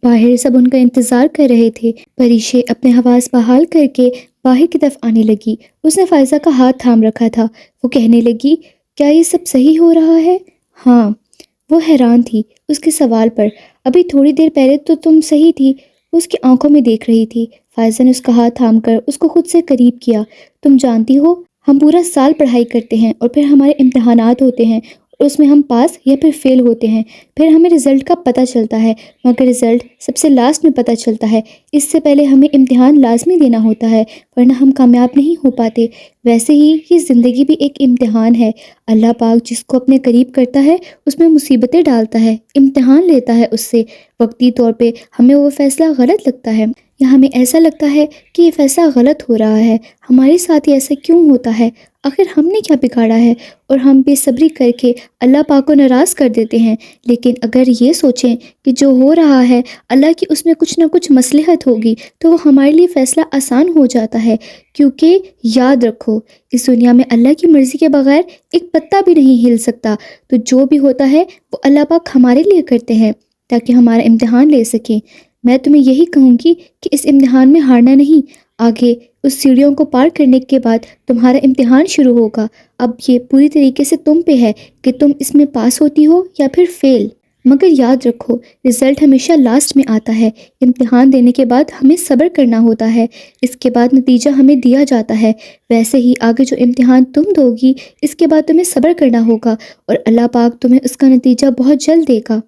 باہر سب ان کا انتظار کر رہے تھے۔ پریشے اپنے حواس بحال کر کے باہر کی طرف آنے لگی۔ اس نے فائزہ کا ہاتھ تھام رکھا تھا۔ وہ کہنے لگی، کیا یہ سب صحیح ہو رہا ہے؟ ہاں۔ وہ حیران تھی اس کے سوال پر۔ ابھی تھوڑی دیر پہلے تو تم صحیح تھی۔ وہ اس کی آنکھوں میں دیکھ رہی تھی۔ فائزہ نے اس کا ہاتھ تھام کر اس کو خود سے قریب کیا۔ تم جانتی ہو، ہم پورا سال پڑھائی کرتے ہیں اور پھر ہمارے امتحانات ہوتے ہیں اور اس میں ہم پاس یا پھر فیل ہوتے ہیں۔ پھر ہمیں رزلٹ کا پتہ چلتا ہے، مگر رزلٹ سب سے لاسٹ میں پتہ چلتا ہے۔ اس سے پہلے ہمیں امتحان لازمی دینا ہوتا ہے، ورنہ ہم کامیاب نہیں ہو پاتے۔ ویسے ہی یہ زندگی بھی ایک امتحان ہے۔ اللہ پاک جس کو اپنے قریب کرتا ہے اس میں مصیبتیں ڈالتا ہے، امتحان لیتا ہے اس سے۔ وقتی طور پہ ہمیں وہ فیصلہ غلط لگتا ہے یا ہمیں ایسا لگتا ہے کہ یہ فیصلہ غلط ہو رہا ہے، ہمارے ساتھ ہی ایسا کیوں ہوتا ہے، آخر ہم نے کیا بگاڑا ہے، اور ہم بے صبری کر کے اللہ پاک کو ناراض کر دیتے ہیں۔ لیکن اگر یہ سوچیں کہ جو ہو رہا ہے اللہ کی اس میں کچھ نہ کچھ مصلحت ہوگی تو وہ ہمارے لیے فیصلہ آسان ہو جاتا ہے، کیونکہ یاد رکھو اس دنیا میں اللہ کی مرضی کے بغیر ایک پتا بھی نہیں ہل سکتا۔ تو جو بھی ہوتا ہے وہ اللہ پاک ہمارے لیے کرتے ہیں تاکہ ہمارا امتحان لے سکیں۔ میں تمہیں یہی کہوں گی کہ اس امتحان میں ہارنا نہیں۔ آگے اس سیڑھیوں کو پار کرنے کے بعد تمہارا امتحان شروع ہوگا۔ اب یہ پوری طریقے سے تم پہ ہے کہ تم اس میں پاس ہوتی ہو یا پھر فیل۔ مگر یاد رکھو رزلٹ ہمیشہ لاسٹ میں آتا ہے۔ امتحان دینے کے بعد ہمیں صبر کرنا ہوتا ہے، اس کے بعد نتیجہ ہمیں دیا جاتا ہے۔ ویسے ہی آگے جو امتحان تم دو گی اس کے بعد تمہیں صبر کرنا ہوگا اور اللہ پاک تمہیں اس کا نتیجہ بہت جلد دے گا۔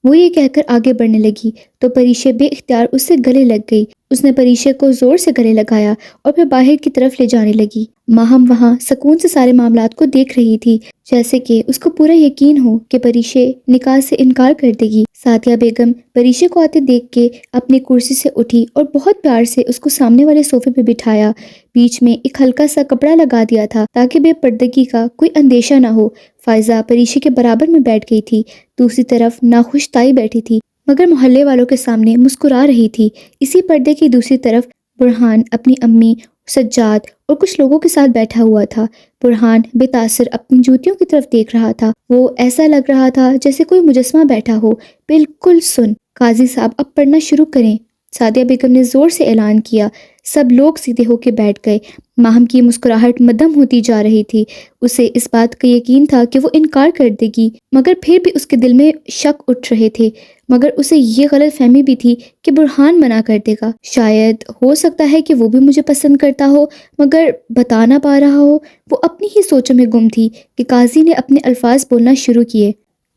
وہ یہ کہہ کر آگے بڑھنے لگی تو پریشے بے اختیار اس سے گلے لگ گئی۔ اس نے پریشے کو زور سے گلے لگایا اور پھر باہر کی طرف لے جانے لگی۔ ماہم وہاں سکون سے سارے معاملات کو دیکھ رہی تھی، جیسے کہ اس کو پورا یقین ہو کہ پریشے نکاح سے انکار کر دے گی۔ سعدیہ بیگم پریشے کو آتے دیکھ کے اپنی کرسی سے اٹھی اور بہت پیار سے اس کو سامنے والے صوفے پہ بٹھایا۔ بیچ میں ایک ہلکا سا کپڑا لگا دیا تھا تاکہ بے پردگی کا کوئی اندیشہ نہ ہو۔ فائزہ پریشے کے برابر میں بیٹھ گئی تھی۔ دوسری طرف ناخوش تائی بیٹھی تھی مگر محلے والوں کے سامنے مسکرا رہی تھی۔ اسی پردے کی دوسری طرف برہان اپنی امی، سجاد اور کچھ لوگوں کے ساتھ بیٹھا ہوا تھا۔ برہان بے تاثر اپنی جوتیوں کی طرف دیکھ رہا تھا۔ وہ ایسا لگ رہا تھا جیسے کوئی مجسمہ بیٹھا ہو، بالکل سن۔ قاضی صاحب اب پڑھنا شروع کریں، سعدیہ بیگم نے زور سے اعلان کیا۔ سب لوگ سیدھے ہو کے بیٹھ گئے۔ ماہم کی مسکراہٹ مدھم ہوتی جا رہی تھی۔ اسے اس بات کا یقین تھا کہ وہ انکار کر دے گی، مگر پھر بھی اس کے دل میں شک اٹھ رہے تھے۔ مگر اسے یہ غلط فہمی بھی تھی کہ برہان منع کر دے گا، شاید ہو سکتا ہے کہ وہ بھی مجھے پسند کرتا ہو مگر بتا نہ پا رہا ہو۔ وہ اپنی ہی سوچوں میں گم تھی کہ قاضی نے اپنے الفاظ بولنا شروع کیے۔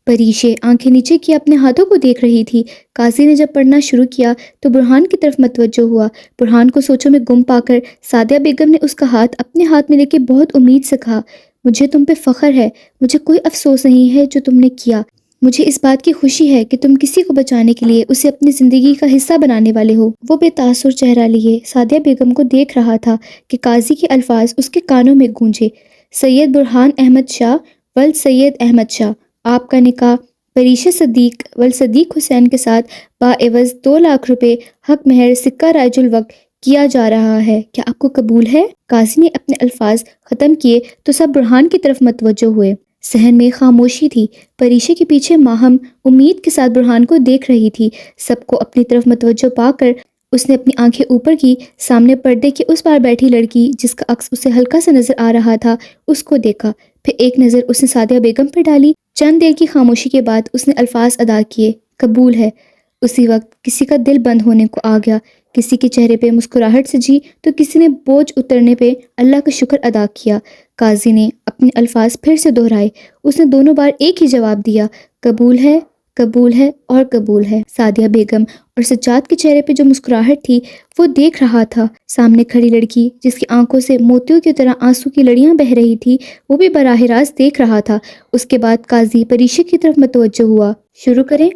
پریشے آنکھیں نیچے کی اپنے ہاتھوں کو دیکھ رہی تھی۔ قاضی نے جب پڑھنا شروع کیا تو برہان کی طرف متوجہ ہوا۔ برہان کو سوچوں میں گم پا کر سعدیہ بیگم نے اس کا ہاتھ اپنے ہاتھ میں لے کے بہت امید سے کہا، مجھے تم پہ فخر ہے، مجھے کوئی افسوس نہیں ہے جو تم نے کیا۔ مجھے اس بات کی خوشی ہے کہ تم کسی کو بچانے کے لیے اسے اپنی زندگی کا حصہ بنانے والے ہو۔ وہ بے تاثر چہرہ لیے سعدیہ بیگم کو دیکھ رہا تھا کہ قاضی کے الفاظ اس کے کانوں میں گونجے، سید برہان احمد شاہ ولد سید احمد شاہ، آپ کا نکاح پریشے صدیق ولد صدیق حسین کے ساتھ باعوض 2 لاکھ روپے حق مہر سکہ رائج الوقت کیا جا رہا ہے، کیا آپ کو قبول ہے؟ قاضی نے اپنے الفاظ ختم کیے تو سب برہان کی طرف متوجہ ہوئے۔ صحن میں خاموشی تھی۔ پریشے کے پیچھے ماہم امید کے ساتھ برہان کو دیکھ رہی تھی۔ سب کو اپنی طرف متوجہ پا کر اس نے اپنی آنکھیں اوپر کی، سامنے پردے کے اس پار بیٹھی لڑکی جس کا عکس اسے ہلکا سا نظر آ رہا تھا اس کو دیکھا، پھر ایک نظر اس نے سعدیہ بیگم پر ڈالی۔ چند دیر کی خاموشی کے بعد اس نے الفاظ ادا کیے، قبول ہے۔ اسی وقت کسی کا دل بند ہونے کو آ گیا، کسی کے چہرے پہ مسکراہٹ سجی تو کسی نے بوجھ اترنے پہ اللہ کا شکر ادا کیا۔ قاضی نے اپنے الفاظ پھر سے دہرائے۔ اس نے دونوں بار ایک ہی جواب دیا، قبول ہے، قبول ہے اور قبول ہے۔ سعدیہ بیگم اور سجاد کے چہرے پہ جو مسکراہٹ تھی وہ دیکھ رہا تھا۔ سامنے کھڑی لڑکی جس کی آنکھوں سے موتیوں کی طرح آنسو کی لڑیاں بہہ رہی تھی وہ بھی براہ راست دیکھ رہا تھا۔ اس کے بعد قاضی پریشے کی طرف متوجہ ہوا، شروع کریں؟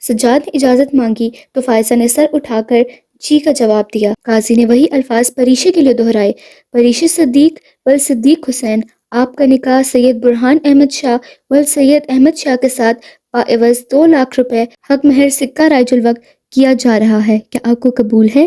سجاد نے اجازت مانگی تو فائزہ نے سر اٹھا کر جی کا جواب دیا۔ قاضی نے وہی الفاظ پریشے کے لیے دہرائے، پریشے صدیق ولد صدیق حسین، آپ کا نکاح سید برہان احمد شاہ ولد سید احمد شاہ کے ساتھ باعوض 2 لاکھ روپے حق مہر سکہ رائج الوقت کیا جا رہا ہے، کیا آپ کو قبول ہے؟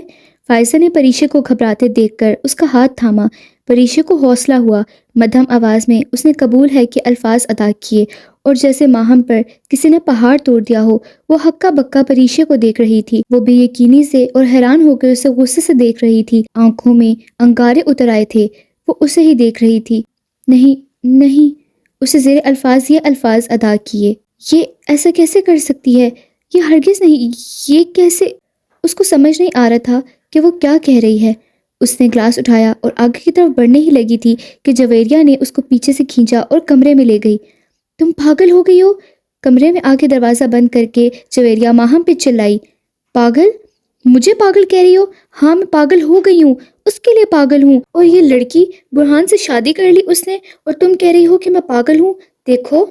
فائزہ نے پریشے کو گھبراتے دیکھ کر اس کا ہاتھ تھاما، پریشے کو حوصلہ ہوا، مدھم آواز میں اس نے قبول ہے کہ الفاظ ادا کیے، اور جیسے ماہم پر کسی نے پہاڑ توڑ دیا ہو، وہ ہکا بکا پریشے کو دیکھ رہی تھی۔ وہ بے یقینی سے اور حیران ہو کے اسے غصے سے دیکھ رہی تھی، آنکھوں میں انگارے اتر آئے تھے۔ وہ اسے ہی دیکھ رہی تھی۔ نہیں نہیں، اسے زیر الفاظ یہ الفاظ ادا کیے، یہ ایسا کیسے کر سکتی ہے، یہ ہرگز نہیں، یہ کیسے؟ اس کو سمجھ نہیں آ رہا تھا کہ وہ کیا کہہ رہی ہے۔ اس نے گلاس اٹھایا اور آگے کی طرف بڑھنے ہی لگی تھی کہ جویریہ نے اس کو پیچھے سے کھینچا اور کمرے میں لے گئی۔ تم پاگل ہو گئی ہو؟ کمرے میں آ کے دروازہ بند کر کے جویریہ ماہم پہ چلائی۔ پاگل؟ مجھے پاگل کہہ رہی ہو؟ ہاں میں پاگل ہو گئی ہوں، اس کے لیے پاگل ہوں، اور یہ لڑکی برہان سے شادی کر لی اس نے، اور تم کہہ رہی ہو کہ میں پاگل ہوں؟ دیکھو،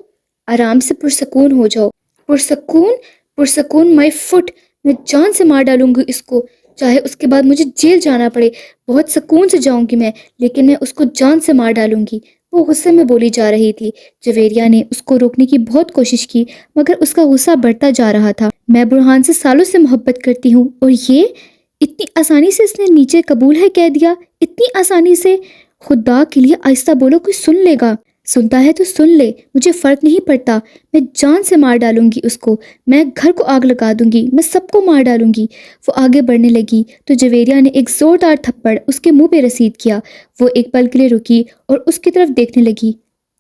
آرام سے پرسکون ہو جاؤ۔ پرسکون؟ پرسکون مائی فٹ، میں جان سے مار ڈالوں گی اس کو، چاہے اس کے بعد مجھے جیل جانا پڑے۔ بہت سکون سے جاؤں گی میں، لیکن میں اس کو جان سے مار ڈالوں گی۔ وہ غصے میں بولی جا رہی تھی۔ جویریہ نے اس کو روکنے کی بہت کوشش کی، مگر اس کا غصہ بڑھتا جا رہا تھا۔ میں برہان سے سالوں سے محبت کرتی ہوں، اور یہ اتنی آسانی سے اس نے نیچے قبول ہے کہہ دیا، اتنی آسانی سے؟ خدا کے لیے آہستہ بولو، کوئی سن لے گا۔ سنتا ہے تو سن لے، مجھے فرق نہیں پڑتا، میں جان سے مار ڈالوں گی اس کو، میں گھر کو آگ لگا دوں گی، میں سب کو مار ڈالوں گی۔ وہ آگے بڑھنے لگی تو جویریہ نے ایک زوردار تھپڑ اس کے منہ پہ رسید کیا۔ وہ ایک پل کے لیے رکی اور اس کی طرف دیکھنے لگی۔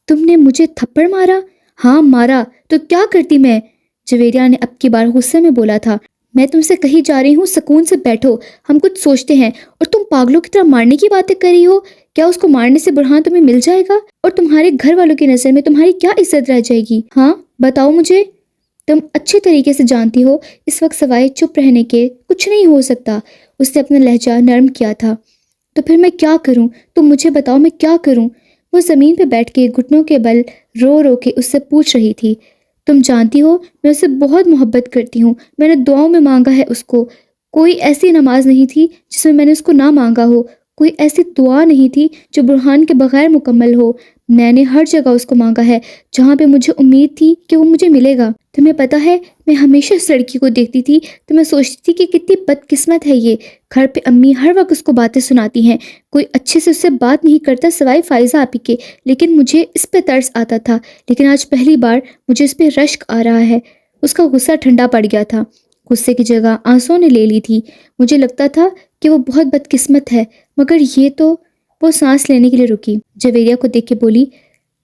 تم نے مجھے تھپڑ مارا؟ ہاں مارا، تو کیا کرتی میں؟ جویریہ نے اب کی بار غصے میں بولا تھا۔ میں تم سے کہیں جا رہی ہوں، سکون سے بیٹھو، ہم کچھ سوچتے ہیں، اور تم پاگلوں کی طرح مارنے کی باتیں کر رہی ہو۔ کیا اس کو مارنے سے برہان تمہیں مل جائے گا؟ اور تمہارے گھر والوں کی نظر میں تمہاری کیا عزت رہ جائے گی؟ ہاں بتاؤ مجھے۔ تم اچھے طریقے سے جانتی ہو اس وقت سوائے چپ رہنے کے کچھ نہیں ہو سکتا۔ اس نے اپنا لہجہ نرم کیا تھا۔ تو پھر میں کیا کروں؟ تم مجھے بتاؤ میں کیا کروں؟ وہ زمین پہ بیٹھ کے گھٹنوں کے بل رو رو کے اس سے پوچھ رہی تھی۔ تم جانتی ہو میں اسے بہت محبت کرتی ہوں، میں نے دعاؤں میں مانگا ہے اس کو، کوئی ایسی نماز نہیں تھی جس میں نے اس کو نہ مانگا ہو، کوئی ایسی دعا نہیں تھی جو برہان کے بغیر مکمل ہو۔ میں نے ہر جگہ اس کو مانگا ہے جہاں پہ مجھے امید تھی کہ وہ مجھے ملے گا۔ تمہیں پتہ ہے میں ہمیشہ اس لڑکی کو دیکھتی تھی تو میں سوچتی تھی کہ کتنی بدقسمت ہے یہ، گھر پہ امی ہر وقت اس کو باتیں سناتی ہیں، کوئی اچھے سے اس سے بات نہیں کرتا سوائے فائزہ آپی کے، لیکن مجھے اس پہ ترس آتا تھا، لیکن آج پہلی بار مجھے اس پہ رشک آ رہا ہے۔ اس کا غصہ ٹھنڈا پڑ گیا تھا، غصے کی جگہ آنسوں نے لے لی تھی۔ مجھے لگتا تھا کہ وہ بہت بدقسمت ہے، مگر یہ تو… وہ سانس لینے کے لیے رکی، جویریہ کو دیکھ کے بولی،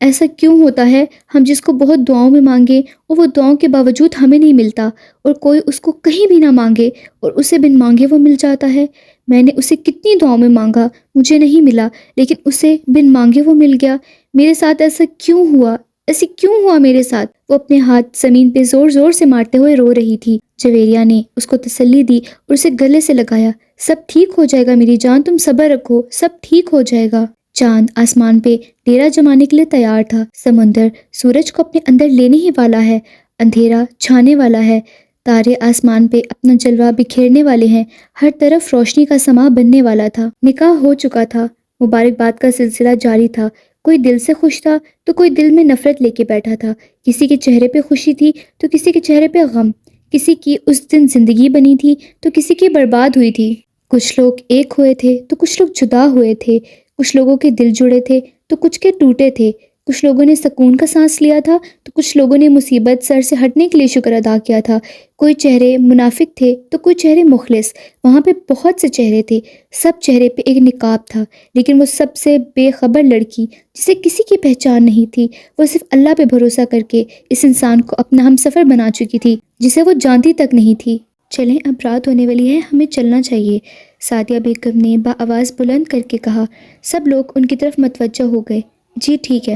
ایسا کیوں ہوتا ہے ہم جس کو بہت دعاؤں میں مانگے اور وہ دعاؤں کے باوجود ہمیں نہیں ملتا، اور کوئی اس کو کہیں بھی نہ مانگے اور اسے بن مانگے وہ مل جاتا ہے؟ میں نے اسے کتنی دعاؤں میں مانگا، مجھے نہیں ملا، لیکن اسے بن مانگے وہ مل گیا۔ میرے ساتھ ایسا کیوں ہوا؟ ایسے کیوں ہوا میرے ساتھ؟ وہ اپنے ہاتھ زمین پہ زور زور سے مارتے ہوئے رو رہی تھی۔ جویریہ نے اس کو تسلی دی اور اسے گلے سے لگایا۔ سب ٹھیک ہو جائے گا میری جان، تم صبر رکھو، سب ٹھیک ہو جائے گا۔ چاند آسمان پہ ڈیرا جمانے کے لیے تیار تھا، سمندر سورج کو اپنے اندر لینے ہی والا ہے، اندھیرا چھانے والا ہے، تارے آسمان پہ اپنا جلوہ بکھیرنے والے ہیں، ہر طرف روشنی کا سما بننے والا تھا۔ نکاح ہو چکا تھا، مبارکباد کا سلسلہ جاری تھا، کوئی دل سے خوش تھا تو کوئی دل میں نفرت لے کے بیٹھا تھا، کسی کے چہرے پہ خوشی تھی تو کسی کے چہرے پہ غم، کسی کی اس دن زندگی بنی تھی تو کسی کی برباد ہوئی تھی۔ کچھ لوگ ایک ہوئے تھے تو کچھ لوگ جدا ہوئے تھے، کچھ لوگوں کے دل جڑے تھے تو کچھ کے ٹوٹے تھے، کچھ لوگوں نے سکون کا سانس لیا تھا تو کچھ لوگوں نے مصیبت سر سے ہٹنے کے لیے شکر ادا کیا تھا۔ کوئی چہرے منافق تھے تو کوئی چہرے مخلص، وہاں پہ بہت سے چہرے تھے، سب چہرے پہ ایک نقاب تھا، لیکن وہ سب سے بے خبر لڑکی جسے کسی کی پہچان نہیں تھی، وہ صرف اللہ پہ بھروسہ کر کے اس انسان کو اپنا ہم سفر بنا چکی تھی جسے وہ جانتی تک نہیں تھی۔ چلیں اب رات ہونے والی ہے، ہمیں چلنا چاہیے، سعدیہ بیگم نے بآواز بلند کر کے کہا۔ سب لوگ ان کی طرف متوجہ ہو گئے۔ جی ٹھیک ہے،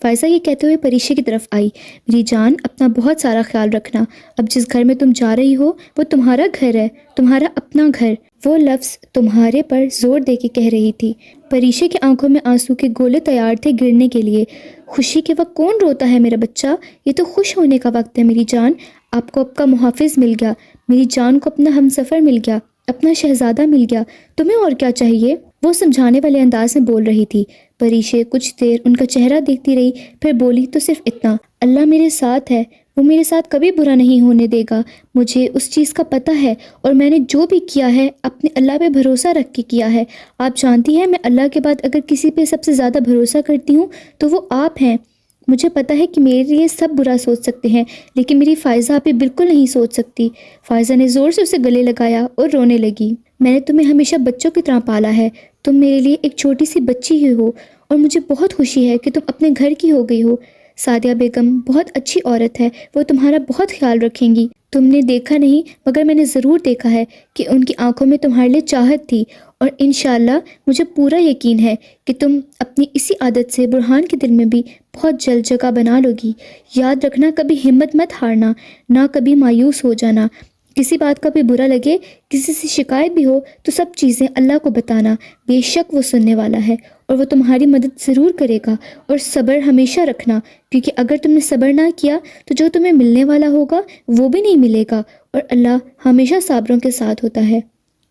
فائزہ یہ کہتے ہوئے پریشے کی طرف آئی۔ میری جان اپنا بہت سارا خیال رکھنا، اب جس گھر میں تم جا رہی ہو وہ تمہارا گھر ہے، تمہارا اپنا گھر۔ وہ لفظ تمہارے پر زور دے کے کہہ رہی تھی۔ پریشے کی آنکھوں میں آنسو کے گولے تیار تھے گرنے کے لیے۔ خوشی کے وقت کون روتا ہے میرا بچہ؟ یہ تو خوش ہونے کا وقت ہے میری جان، آپ کو آپ کا محافظ مل گیا، میری جان کو اپنا ہم سفر مل گیا، اپنا شہزادہ مل گیا، تمہیں اور کیا چاہیے؟ وہ سمجھانے والے انداز میں بول رہی تھی۔ پریشے کچھ دیر ان کا چہرہ دیکھتی رہی، پھر بولی تو صرف اتنا، اللہ میرے ساتھ ہے، وہ میرے ساتھ کبھی برا نہیں ہونے دے گا، مجھے اس چیز کا پتہ ہے، اور میں نے جو بھی کیا ہے اپنے اللہ پہ بھروسہ رکھ کے کیا ہے۔ آپ جانتی ہیں میں اللہ کے بعد اگر کسی پہ سب سے زیادہ بھروسہ کرتی ہوں تو وہ آپ ہیں۔ مجھے پتہ ہے کہ میرے لیے سب برا سوچ سکتے ہیں، لیکن میری فائزہ آپ بالکل نہیں سوچ سکتی۔ فائزہ نے زور سے اسے گلے لگایا اور رونے لگی۔ میں نے تمہیں ہمیشہ بچوں کی طرح پالا ہے، تم میرے لیے ایک چھوٹی سی بچی ہی ہو، اور مجھے بہت خوشی ہے کہ تم اپنے گھر کی ہو گئی ہو۔ سعدیہ بیگم بہت اچھی عورت ہے، وہ تمہارا بہت خیال رکھیں گی۔ تم نے دیکھا نہیں مگر میں نے ضرور دیکھا ہے کہ ان کی آنکھوں میں تمہارے لیے چاہت تھی، اور انشاءاللہ مجھے پورا یقین ہے کہ تم اپنی اسی عادت سے برہان کے دل میں بھی بہت جلد جگہ بنا لو گی۔ یاد رکھنا کبھی ہمت مت ہارنا، نہ کبھی مایوس ہو جانا۔ کسی بات کا بھی برا لگے، کسی سے شکایت بھی ہو تو سب چیزیں اللہ کو بتانا، بے شک وہ سننے والا ہے اور وہ تمہاری مدد ضرور کرے گا۔ اور صبر ہمیشہ رکھنا، کیونکہ اگر تم نے صبر نہ کیا تو جو تمہیں ملنے والا ہوگا وہ بھی نہیں ملے گا، اور اللہ ہمیشہ صابروں کے ساتھ ہوتا ہے۔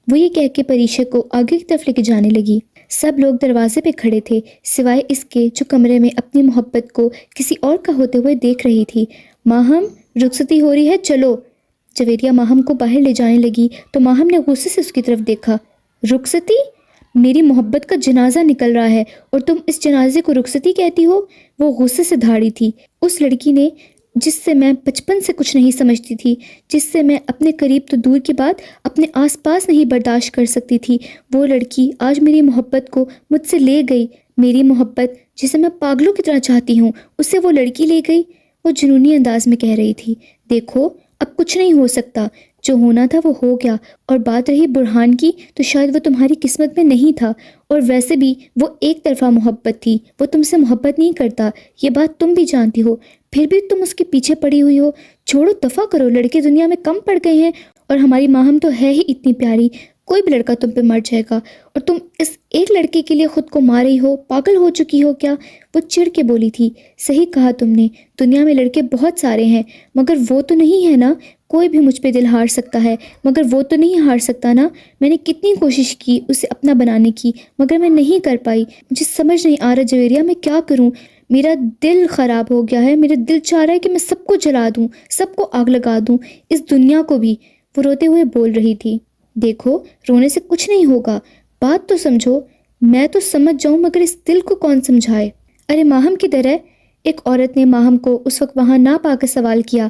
وہ یہ کہہ کے پریشے کو آگے کی طرف لے کے جانے لگی۔ سب لوگ دروازے پہ کھڑے تھے سوائے اس کے جو کمرے میں اپنی محبت کو کسی اور کا ہوتے ہوئے دیکھ رہی تھی۔ ماہم، رخصتی ہو رہی ہے، چلو۔ جویریہ ماہم کو باہر لے جانے لگی تو ماہم نے غصے سے اس کی طرف دیکھا۔ رخصتی؟ میری محبت کا جنازہ نکل رہا ہے اور تم اس جنازے کو رخصتی کہتی ہو؟ وہ غصے سے دھاڑی تھی۔ اس لڑکی نے جس سے میں بچپن سے کچھ نہیں سمجھتی تھی، جس سے میں اپنے قریب تو دور کی بات اپنے آس پاس نہیں برداشت کر سکتی تھی، وہ لڑکی آج میری محبت کو مجھ سے لے گئی۔ میری محبت جسے میں پاگلوں کی طرح چاہتی ہوں، اسے وہ لڑکی لے گئی۔ وہ جنونی انداز میں کہہ رہی تھی۔ دیکھو اب کچھ نہیں ہو سکتا، جو ہونا تھا وہ ہو گیا، اور بات رہی برہان کی تو شاید وہ تمہاری قسمت میں نہیں تھا، اور ویسے بھی وہ ایک طرفہ محبت تھی، وہ تم سے محبت نہیں کرتا، یہ بات تم بھی جانتی ہو، پھر بھی تم اس کے پیچھے پڑی ہوئی ہو۔ چھوڑو، دفع کرو، لڑکے دنیا میں کم پڑ گئے ہیں، اور ہماری ماہم تو ہے ہی اتنی پیاری، کوئی بھی لڑکا تم پہ مر جائے گا، اور تم اس ایک لڑکے کے لیے خود کو مار رہی ہو، پاگل ہو چکی ہو کیا؟ وہ چڑ کے بولی تھی۔ صحیح کہا تم نے، دنیا میں لڑکے بہت سارے ہیں مگر وہ تو نہیں ہے نا، کوئی بھی مجھ پہ دل ہار سکتا ہے مگر وہ تو نہیں ہار سکتا نا۔ میں نے کتنی کوشش کی اسے اپنا بنانے کی مگر میں نہیں کر پائی۔ مجھے سمجھ نہیں آ رہا جویریہ میں کیا کروں، میرا دل خراب ہو گیا ہے، میرا دل چاہ رہا ہے کہ میں سب کو جلا دوں، سب کو آگ لگا دوں، اس دنیا کو بھی۔ وہ روتے ہوئے بول رہی تھی۔ دیکھو رونے سے کچھ نہیں ہوگا، بات تو سمجھو، میں تو سمجھ جاؤں مگر اس دل کو کون سمجھائے؟ ارے ماہم کدھر ہے؟ ایک عورت نے ماہم کو اس وقت وہاں نہ پا کر سوال کیا۔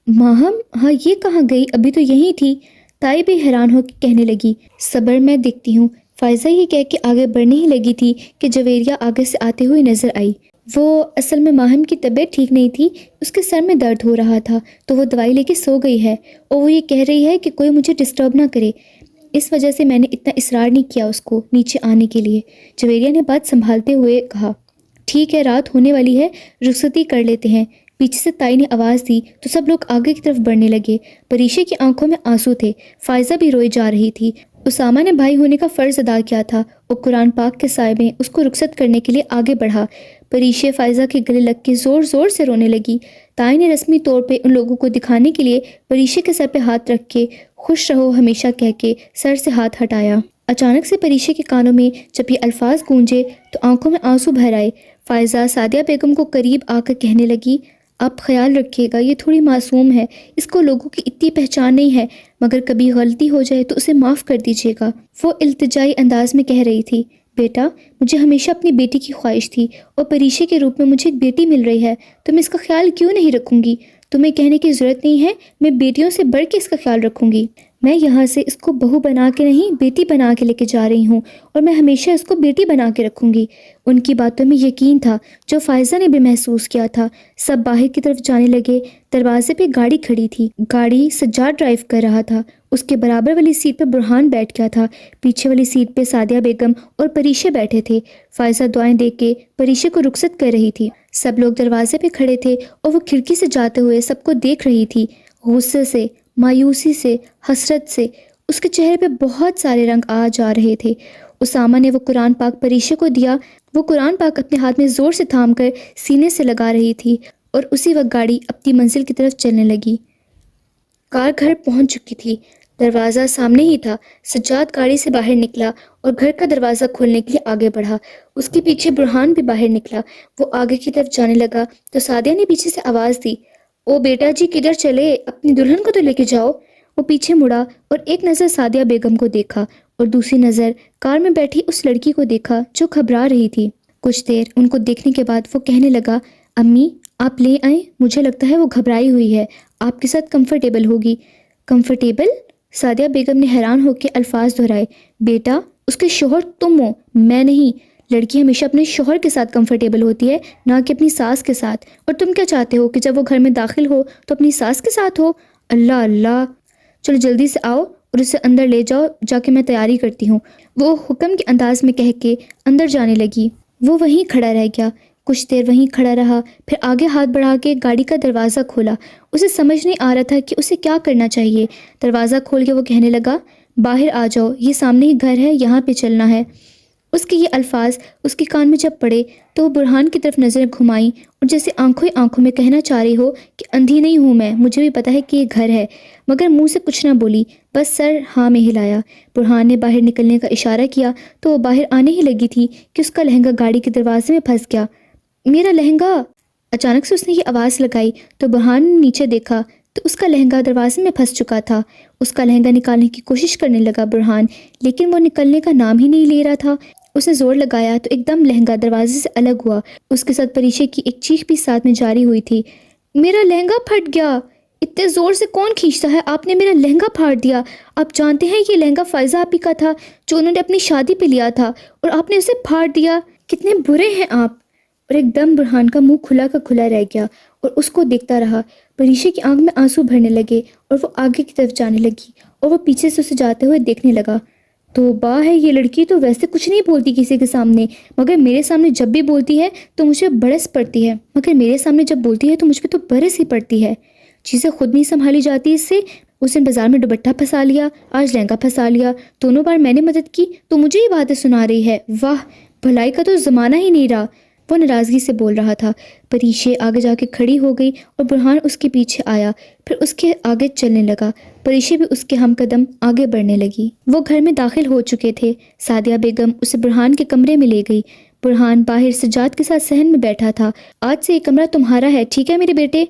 ماہم؟ ہاں یہ کہاں گئی؟ ابھی تو یہیں تھی۔ تائی بھی حیران ہو کے کہنے لگی، صبر میں دیکھتی ہوں۔ فائزہ یہ کہہ کے آگے بڑھنے ہی لگی تھی کہ جویریہ آگے سے آتے ہوئے نظر آئی۔ وہ اصل میں ماہم کی طبیعت ٹھیک نہیں تھی، اس کے سر میں درد ہو رہا تھا تو وہ دوائی لے کے سو گئی ہے، اور وہ یہ کہہ رہی ہے کہ کوئی مجھے ڈسٹرب نہ کرے، اس وجہ سے میں نے اتنا اصرار نہیں کیا اس کو نیچے آنے کے لیے۔ جویریہ نے بات سنبھالتے ہوئے کہا، ٹھیک ہے رات ہونے والی ہے، رخصتی کر لیتے ہیں۔ پیچھے سے تائی نے آواز دی تو سب لوگ آگے کی طرف بڑھنے لگے۔ پریشے کی آنکھوں میں آنسو تھے، فائزہ بھی روئے جا رہی تھی۔ اسامہ نے بھائی ہونے کا فرض ادا کیا تھا اور قرآن پاک کے سائے میں اس کو رخصت کرنے کے لیے آگے بڑھا۔ پریشے فائزہ کے گلے لگ کے زور زور سے رونے لگی۔ تائی نے رسمی طور پہ ان لوگوں کو دکھانے کے لیے پریشے کے سر پہ ہاتھ رکھ کے خوش رہو ہمیشہ کہہ کے سر سے ہاتھ ہٹایا۔ اچانک سے پریشے کے کانوں میں جب یہ الفاظ گونجے تو آنکھوں میں آنسو بھر آئے۔ فائزہ سعدیہ بیگم کو قریب آ کر کہنے لگی، آپ خیال رکھیے گا، یہ تھوڑی معصوم ہے، اس کو لوگوں کی اتنی پہچان نہیں ہے، مگر کبھی غلطی ہو جائے تو اسے معاف کر دیجیے گا۔ وہ التجائی انداز میں کہہ رہی تھی، بیٹا مجھے ہمیشہ اپنی بیٹی کی خواہش تھی اور پریشے کے روپ میں مجھے ایک بیٹی مل رہی ہے تو میں اس کا خیال کیوں نہیں رکھوں گی؟ تمہیں کہنے کی ضرورت نہیں ہے، میں بیٹیوں سے بڑھ کے اس کا خیال رکھوں گی۔ میں یہاں سے اس کو بہو بنا کے نہیں بیٹی بنا کے لے کے جا رہی ہوں، اور میں ہمیشہ اس کو بیٹی بنا کے رکھوں گی۔ ان کی باتوں میں یقین تھا جو فائزہ نے بھی محسوس کیا تھا۔ سب باہر کی طرف جانے لگے۔ دروازے پہ گاڑی کھڑی تھی، گاڑی سجاد ڈرائیو کر رہا تھا، اس کے برابر والی سیٹ پہ برہان بیٹھ گیا تھا، پیچھے والی سیٹ پہ سعدیہ بیگم اور پریشے بیٹھے تھے۔ فائزہ دعائیں دے کے پریشے کو رخصت کر رہی تھی۔ سب لوگ دروازے پہ کھڑے تھے اور وہ کھڑکی سے جاتے ہوئے سب کو دیکھ رہی تھی، غصے سے، مایوسی سے، حسرت سے۔ اس کے چہرے پہ بہت سارے رنگ آ جا رہے تھے۔ اسامہ نے وہ قرآن پاک پریشے کو دیا، وہ قرآن پاک اپنے ہاتھ میں زور سے تھام کر سینے سے لگا رہی تھی، اور اسی وقت گاڑی اپنی منزل کی طرف چلنے لگی۔ کار گھر پہنچ چکی تھی، دروازہ سامنے ہی تھا۔ سجاد گاڑی سے باہر نکلا اور گھر کا دروازہ کھولنے کے لیے آگے بڑھا۔ اس کے پیچھے برہان بھی باہر نکلا، وہ آگے کی طرف جانے لگا تو سعدیہ نے پیچھے سے آواز دی، او بیٹا جی کدھر چلے، اپنی دلہن کو تو لے کے جاؤ۔ وہ پیچھے مڑا اور ایک نظر سعدیہ بیگم کو دیکھا اور دوسری نظر کار میں بیٹھی اس لڑکی کو دیکھا جو گھبرا رہی تھی۔ کچھ دیر ان کو دیکھنے کے بعد وہ کہنے لگا، امی آپ لے آئیں، مجھے لگتا ہے وہ گھبرائی ہوئی ہے، آپ کے ساتھ کمفرٹیبل ہوگی۔ کمفرٹیبل؟ سعدیہ بیگم نے حیران ہو کے الفاظ دہرائے۔ بیٹا اس کے شوہر تم ہو، میں نہیں۔ لڑکی ہمیشہ اپنے شوہر کے ساتھ کمفرٹیبل ہوتی ہے، نہ کہ اپنی ساس کے ساتھ۔ اور تم کیا چاہتے ہو کہ جب وہ گھر میں داخل ہو تو اپنی ساس کے ساتھ ہو؟ اللہ اللہ، چلو جلدی سے آؤ اور اسے اندر لے جاؤ، جا کے میں تیاری کرتی ہوں، وہ حکم کے انداز میں کہہ کے اندر جانے لگی۔ وہ وہیں کھڑا رہ گیا، کچھ دیر وہیں کھڑا رہا، پھر آگے ہاتھ بڑھا کے گاڑی کا دروازہ کھولا۔ اسے سمجھ نہیں آ رہا تھا کہ اسے کیا کرنا چاہیے۔ دروازہ کھول کے وہ کہنے لگا، باہر آ جاؤ، یہ سامنے ہی گھر ہے، یہاں پہ چلنا ہے۔ اس کے یہ الفاظ اس کے کان میں جب پڑے تو وہ برہان کی طرف نظر گھمائیں اور جیسے آنکھوں ہی آنکھوں میں کہنا چاہ رہی ہو کہ اندھی نہیں ہوں میں، مجھے بھی پتا ہے کہ یہ گھر ہے، مگر منہ سے کچھ نہ بولی، بس سر ہاں میں ہلایا۔ برہان نے باہر نکلنے کا اشارہ کیا تو وہ باہر آنے ہی لگی تھی کہ اس کا لہنگا گاڑی کے دروازے میں پھنس گیا۔ میرا لہنگا! اچانک سے اس نے یہ آواز لگائی تو برہان نے نیچے دیکھا تو اس کا لہنگا دروازے میں پھنس چکا تھا۔ اس کا لہنگا نکالنے کی کوشش کرنے لگا برہان، لیکن وہ نکلنے کا نام ہی نہیں لے رہا تھا۔ اس نے زور لگایا تو ایک دم لہنگا دروازے سے الگ ہوا۔ اس کے ساتھ پریشے کی ایک چیخ بھی ساتھ میں جاری ہوئی تھی، میرا لہنگا پھٹ گیا! اتنے زور سے کون کھینچتا ہے، آپ نے میرا لہنگا پھاڑ دیا۔ آپ جانتے ہیں یہ لہنگا فائزہ آپی کا تھا جو انہوں نے اپنی شادی پہ لیا تھا، اور آپ نے اسے پھاڑ دیا، کتنے برے ہیں آپ! اور ایک دم برہان کا منہ کھلا کا کھلا رہ گیا اور اس کو دیکھتا رہا۔ پریشے کی آنکھ میں آنسو بھرنے لگے اور وہ آگے کی طرف جانے لگی اور وہ پیچھے سے اسے جاتے ہوئے دیکھنے لگا۔ توبہ ہے، یہ لڑکی تو ویسے کچھ نہیں بولتی کسی کے سامنے، مگر میرے سامنے جب بھی بولتی ہے تو مجھے برس پڑتی ہے، مگر میرے سامنے جب بولتی ہے تو مجھ پہ تو برس ہی پڑتی ہے۔ چیزیں خود نہیں سنبھالی جاتی اس سے۔ اس نے بازار میں دوپٹہ پھنسا لیا، آج لہنگا پھنسا لیا، دونوں بار میں نے مدد کی تو مجھے ہی باتیں سنا رہی ہے۔ واہ، بھلائی کا تو زمانہ ہی نہیں رہا۔ وہ ناراضگی سے بول رہا تھا۔ پریشے آگے جا کے کھڑی ہو گئی اور برہان اس کے پیچھے آیا، پھر اس کے آگے چلنے لگا۔ پریشے بھی اس کے ہم قدم آگے بڑھنے لگی۔ وہ گھر میں داخل ہو چکے تھے۔ سعدیہ بیگم اسے برہان کے کمرے میں لے گئی۔ برہان باہر سجاد کے ساتھ صحن میں بیٹھا تھا۔ آج سے یہ کمرہ تمہارا ہے، ٹھیک ہے میرے بیٹے؟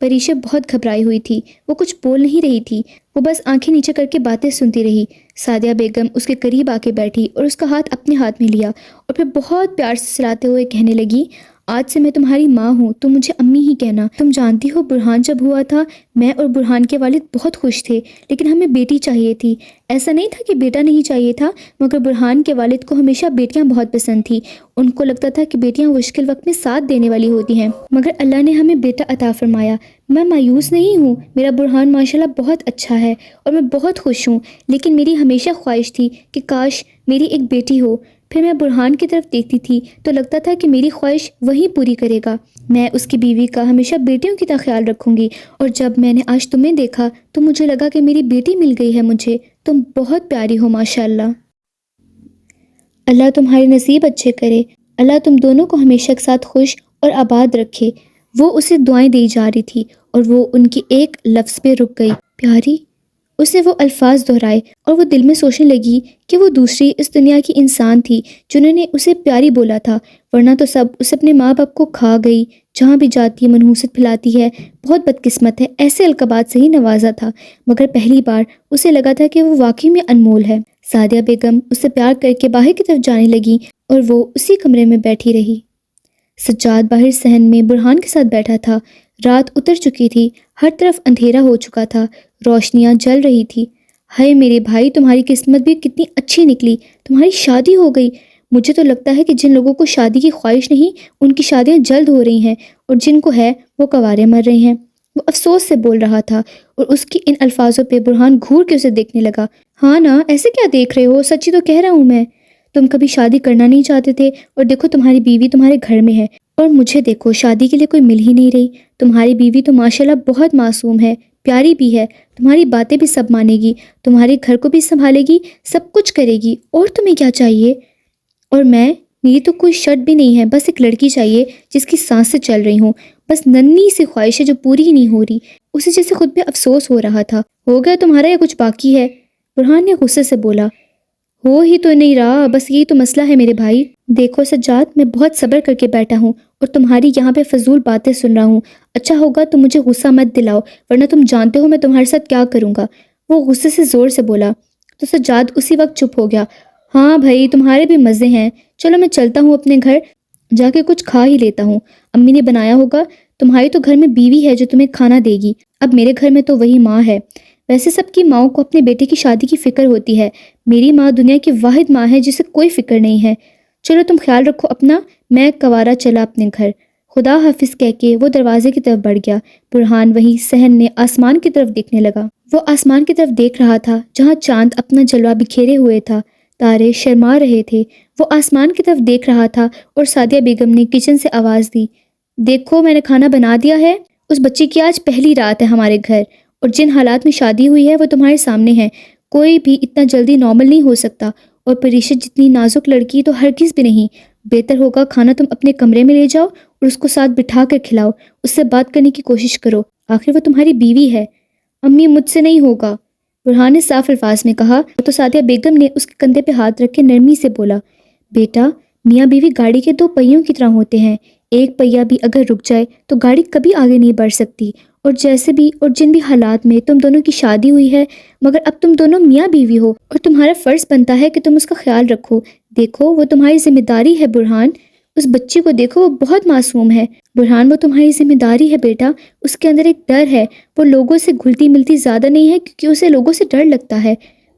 پریشے بہت گھبرائی ہوئی تھی، وہ کچھ بول نہیں رہی تھی، وہ بس آنکھیں نیچے کر کے باتیں سنتی رہی۔ سعدیہ بیگم اس کے قریب آ کے بیٹھی اور اس کا ہاتھ اپنے ہاتھ میں لیا اور پھر بہت پیار سے سلاتے ہوئے کہنے لگی، آج سے میں تمہاری ماں ہوں، تم مجھے امی ہی کہنا۔ تم جانتی ہو برہان جب ہوا تھا میں اور برہان کے والد بہت خوش تھے، لیکن ہمیں بیٹی چاہیے تھی۔ ایسا نہیں تھا کہ بیٹا نہیں چاہیے تھا، مگر برہان کے والد کو ہمیشہ بیٹیاں بہت پسند تھیں۔ ان کو لگتا تھا کہ بیٹیاں مشکل وقت میں ساتھ دینے والی ہوتی ہیں، مگر اللہ نے ہمیں بیٹا عطا فرمایا۔ میں مایوس نہیں ہوں، میرا برہان ماشاءاللہ بہت اچھا ہے اور میں بہت خوش ہوں، لیکن میری ہمیشہ خواہش تھی کہ کاش میری ایک بیٹی ہو۔ پھر میں برہان کی طرف دیکھتی تھی تو لگتا تھا کہ میری خواہش وہی پوری کرے گا، میں اس کی بیوی کا ہمیشہ بیٹیوں کی طرح خیال رکھوں گی۔ اور جب میں نے آج تمہیں دیکھا تو مجھے لگا کہ میری بیٹی مل گئی ہے مجھے، تم بہت پیاری ہو ماشاءاللہ۔ اللہ تمہارے نصیب اچھے کرے، اللہ تم دونوں کو ہمیشہ کے ساتھ خوش اور آباد رکھے۔ وہ اسے دعائیں دی جا رہی تھی اور وہ ان کی ایک لفظ پہ رک گئی، پیاری۔ اس نے وہ الفاظ دہرائے اور وہ دل میں سوچنے لگی کہ وہ دوسری اس دنیا کی انسان تھی جنہوں نے اسے پیاری بولا تھا، ورنہ تو سب اسے اپنے ماں باپ کو کھا گئی، جہاں بھی جاتی ہے منحوست پھیلاتی ہے، بہت بدقسمت ہے، ایسے القابات سے ہی نوازا تھا، مگر پہلی بار اسے لگا تھا کہ وہ واقعی میں انمول ہے۔ سعدیہ بیگم اس سے پیار کر کے باہر کی طرف جانے لگی اور وہ اسی کمرے میں بیٹھی رہی۔ سجاد باہر صحن میں برہان کے ساتھ بیٹھا تھا۔ رات اتر چکی تھی، ہر طرف اندھیرا ہو چکا تھا، روشنیاں جل رہی تھی۔ ہائے میرے بھائی، تمہاری قسمت بھی کتنی اچھی نکلی، تمہاری شادی ہو گئی۔ مجھے تو لگتا ہے کہ جن لوگوں کو شادی کی خواہش نہیں ان کی شادیاں جلد ہو رہی ہیں، اور جن کو ہے وہ کوارے مر رہے ہیں۔ وہ افسوس سے بول رہا تھا اور اس کی ان الفاظوں پہ برہان گھور کے اسے دیکھنے لگا۔ ہاں نا، ایسے کیا دیکھ رہے ہو، سچی تو کہہ رہا ہوں میں، تم کبھی شادی کرنا نہیں چاہتے تھے، اور دیکھو تمہاری بیوی تمہارے گھر میں ہے، اور مجھے دیکھو شادی کے لیے کوئی مل ہی نہیں رہی۔ تمہاری بیوی تو ماشاءاللہ بہت معصوم ہے، پیاری بھی ہے، تمہاری باتیں بھی سب مانے گی، تمہارے گھر کو بھی سنبھالے گی، سب کچھ کرے گی، اور تمہیں کیا چاہیے؟ اور میری تو کوئی شرط بھی نہیں ہے، بس ایک لڑکی چاہیے جس کی سانس سے چل رہی ہوں، بس ننھی سی خواہش ہے جو پوری ہی نہیں ہو رہی۔ اسے جیسے خود پہ افسوس ہو رہا تھا۔ ہو گیا تمہارا یا کچھ باقی ہے؟ برہان نے غصے سے بولا۔ ہو ہی تو نہیں رہا، بس یہی تو مسئلہ ہے میرے بھائی، دیکھو سجاد، میں بہت صبر کر کے بیٹھا ہوں اور تمہاری یہاں پہ فضول باتیں سن رہا ہوں۔ اچھا ہوگا تم مجھے غصہ مت دلاؤ، ورنہ تم جانتے ہو میں تمہارے ساتھ کیا کروں گا۔ وہ غصے سے زور سے بولا تو سجاد اسی وقت چپ ہو گیا۔ ہاں بھائی، تمہارے بھی مزے ہیں، چلو میں چلتا ہوں اپنے گھر، جا کے کچھ کھا ہی لیتا ہوں۔ امی نے بنایا ہوگا، تمہاری تو گھر میں بیوی ہے جو تمہیں کھانا دے گی، اب میرے گھر میں تو وہی ماں ہے۔ ویسے سب کی ماؤں کو اپنے بیٹے کی شادی کی فکر ہوتی ہے، میری ماں دنیا کی واحد ماں ہے جسے کوئی فکر نہیں ہے۔ چلو تم خیال رکھو اپنا، میں کوارا چلا اپنے گھر۔ خدا حافظ کہہ کے وہ دروازے کی طرف بڑھ گیا۔ برہان وہیں صحن نے آسمان کی طرف دیکھنے لگا۔ وہ آسمان کی طرف دیکھ رہا تھا جہاں چاند اپنا جلوہ بکھیرے ہوئے تھا، تارے شرما رہے تھے۔ وہ آسمان کی طرف دیکھ رہا تھا اور سعدیہ بیگم نے کچن سے آواز دی، دیکھو میں نے کھانا بنا دیا ہے۔ اس بچی کی آج پہلی رات ہے ہمارے گھر، اور جن حالات میں شادی ہوئی ہے وہ تمہارے سامنے ہے۔ کوئی بھی اتنا جلدی نارمل نہیں ہو سکتا، اور پریشت جتنی نازک لڑکی تو ہرگز بھی نہیں۔ بہتر ہوگا کھانا تم اپنے کمرے میں لے جاؤ اور اس کو ساتھ بٹھا کر کھلاؤ، اس سے بات کرنے کی کوشش کرو، آخر وہ تمہاری بیوی ہے۔ امی مجھ سے نہیں ہوگا، برہان نے صاف الفاظ میں کہا۔ تو سعدیہ بیگم نے اس کے کندھے پہ ہاتھ رکھ کے نرمی سے بولا، بیٹا میاں بیوی گاڑی کے دو پہیوں کی طرح ہوتے ہیں، ایک پہیا بھی اگر رک جائے تو گاڑی کبھی آگے نہیں بڑھ سکتی۔ اور جیسے بھی اور جن بھی حالات میں تم دونوں کی شادی ہوئی ہے، مگر اب تم دونوں میاں بیوی ہو اور تمہارا فرض بنتا ہے کہ تم اس کا خیال رکھو۔ دیکھو وہ تمہاری ذمہ داری ہے برہان، اس بچی کو دیکھو، وہ بہت معصوم ہے۔ برہان وہ تمہاری ذمہ داری ہے بیٹا، اس کے اندر ایک ڈر ہے، وہ لوگوں سے گھلتی ملتی زیادہ نہیں ہے کیونکہ اسے لوگوں سے ڈر لگتا ہے۔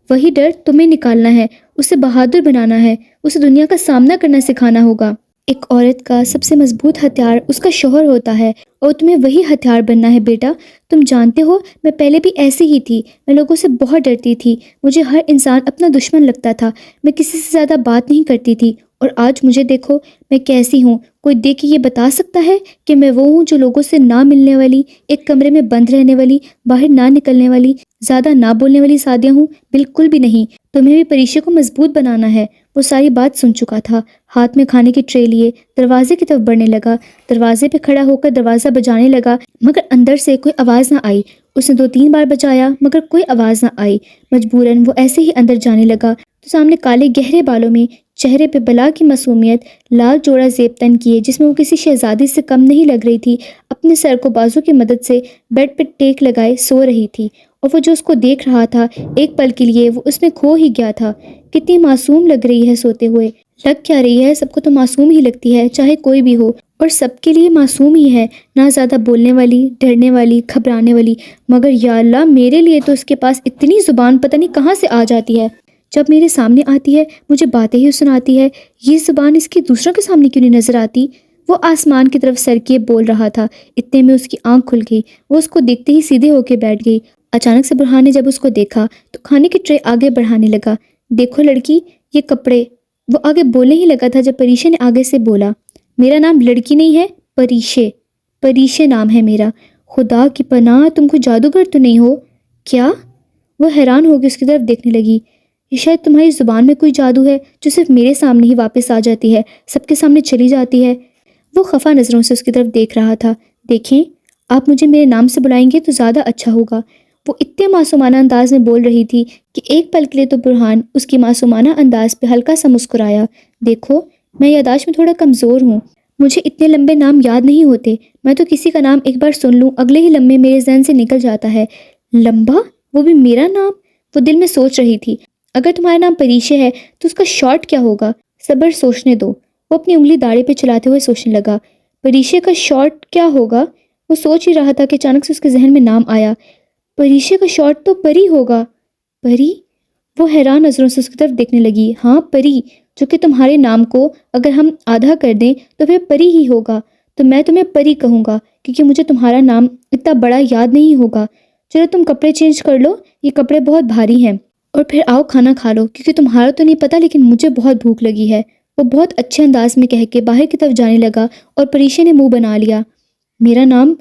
وہی ڈر تمہیں نکالنا ہے، اسے بہادر بنانا ہے، اسے دنیا کا سامنا کرنا سکھانا ہوگا۔ ایک عورت کا سب سے مضبوط ہتھیار اس کا شوہر ہوتا ہے، اور تمہیں وہی ہتھیار بننا ہے بیٹا۔ تم جانتے ہو میں پہلے بھی ایسی ہی تھی، میں لوگوں سے بہت ڈرتی تھی، مجھے ہر انسان اپنا دشمن لگتا تھا، میں کسی سے زیادہ بات نہیں کرتی تھی، اور آج مجھے دیکھو میں کیسی ہوں۔ کوئی دیکھ کے یہ بتا سکتا ہے کہ میں وہ ہوں جو لوگوں سے نہ ملنے والی، ایک کمرے میں بند رہنے والی، باہر نہ نکلنے والی، زیادہ نہ بولنے والی سعدیہ ہوں؟ بالکل بھی نہیں۔ تمہیں بھی پریشے کو مضبوط بنانا ہے۔ وہ ساری بات سن چکا تھا، ہاتھ میں کھانے کی ٹرے لیے دروازے کی طرف بڑھنے لگا، دروازے پہ کھڑا ہو کر دروازہ بجانے لگا، مگر اندر سے کوئی آواز نہ آئی۔ اس نے 2-3 بار بجایا مگر کوئی آواز نہ آئی۔ مجبوراً وہ ایسے ہی اندر جانے لگا تو سامنے کالے گہرے بالوں میں، چہرے پہ بلا کی معصومیت، لال جوڑا زیب تن کیے جس میں وہ کسی شہزادی سے کم نہیں لگ رہی تھی، اپنے سر کو بازو کی مدد سے بیڈ پہ ٹیک لگائے سو رہی تھی، اور وہ جو اس کو دیکھ رہا تھا ایک پل کے لیے وہ اس میں کھو ہی گیا تھا۔ کتنی معصوم لگ رہی ہے سوتے ہوئے، لگ کیا رہی ہے؟ سب کو تو معصوم ہی لگتی ہے، چاہے کوئی بھی ہو، اور سب کے لیے معصوم ہی ہے، نہ زیادہ بولنے والی، ڈرنے والی، گھبرانے والی، مگر یا اللہ میرے لیے تو اس کے پاس اتنی زبان پتہ نہیں کہاں سے آ جاتی ہے۔ جب میرے سامنے آتی ہے مجھے باتیں ہی سناتی ہے، یہ زبان اس کی دوسروں کے سامنے کیوں نہیں نظر آتی؟ وہ آسمان کی طرف سر کیے بول رہا تھا، اتنے میں اس کی آنکھ کھل گئی، وہ اس کو دیکھتے ہی سیدھے ہو کے بیٹھ گئی۔ اچانک سے برہان نے جب اس کو دیکھا تو کھانے کی ٹرے آگے بڑھانے لگا، دیکھو لڑکی یہ کپڑے۔ وہ آگے بولنے ہی لگا تھا جب پریشے نے آگے سے بولا، میرا نام لڑکی نہیں ہے، پریشے، پریشے نام ہے میرا۔ خدا کی پناہ، تم کوئی جادوگر تو نہیں ہو؟ کیا؟ وہ حیران ہو کے اس کی طرف دیکھنے لگی، یہ شاید تمہاری زبان میں کوئی جادو ہے جو صرف میرے سامنے ہی واپس آ جاتی ہے، سب کے سامنے چلی جاتی ہے۔ وہ خفا نظروں سے اس کی طرف دیکھ رہا تھا۔ دیکھیں آپ مجھے میرے نام سے بلائیں گے تو زیادہ اچھا ہوگا۔ وہ اتنے معصومانہ انداز میں بول رہی تھی کہ ایک پل کے لیے تو برہان اس کی معصومانہ انداز پہ ہلکا سا مسکرایا۔ دیکھو میں یادداشت میں تھوڑا کمزور ہوں، مجھے اتنے لمبے نام یاد نہیں ہوتے، میں تو کسی کا نام ایک بار سن لوں اگلے ہی لمحے میرے ذہن سے نکل جاتا ہے۔ لمبا؟ وہ بھی میرا نام؟ وہ دل میں سوچ رہی تھی، اگر تمہارا نام پریشے ہے تو اس کا شارٹ کیا ہوگا؟ صبر سوچنے دو۔ وہ اپنی انگلی داڑھی پہ چلاتے ہوئے سوچنے لگا، پریشے کا شارٹ کیا ہوگا؟ وہ سوچ ہی رہا تھا کہ اچانک سے اس کے ذہن میں نام آیا، پریشے کا شارٹ تو پری ہوگا۔ پری؟ وہ حیران نظروں سے اس کی طرف دیکھنے لگی۔ ہاں پری، جو کہ تمہارے نام کو اگر ہم آدھا کر دیں تو پھر پری ہی ہوگا، تو میں تمہیں پری کہوں گا کیونکہ مجھے تمہارا نام اتنا بڑا یاد نہیں ہوگا۔ چلو تم کپڑے چینج کر لو، یہ کپڑے بہت بھاری ہیں، اور پھر آؤ کھانا کھا لو، کیونکہ تمہارا تو نہیں پتہ لیکن مجھے بہت بھوک لگی ہے۔ وہ بہت اچھے انداز میں کہہ کے باہر کی طرف جانے لگا اور پریشے نے منہ بنا لیا، میرا نام،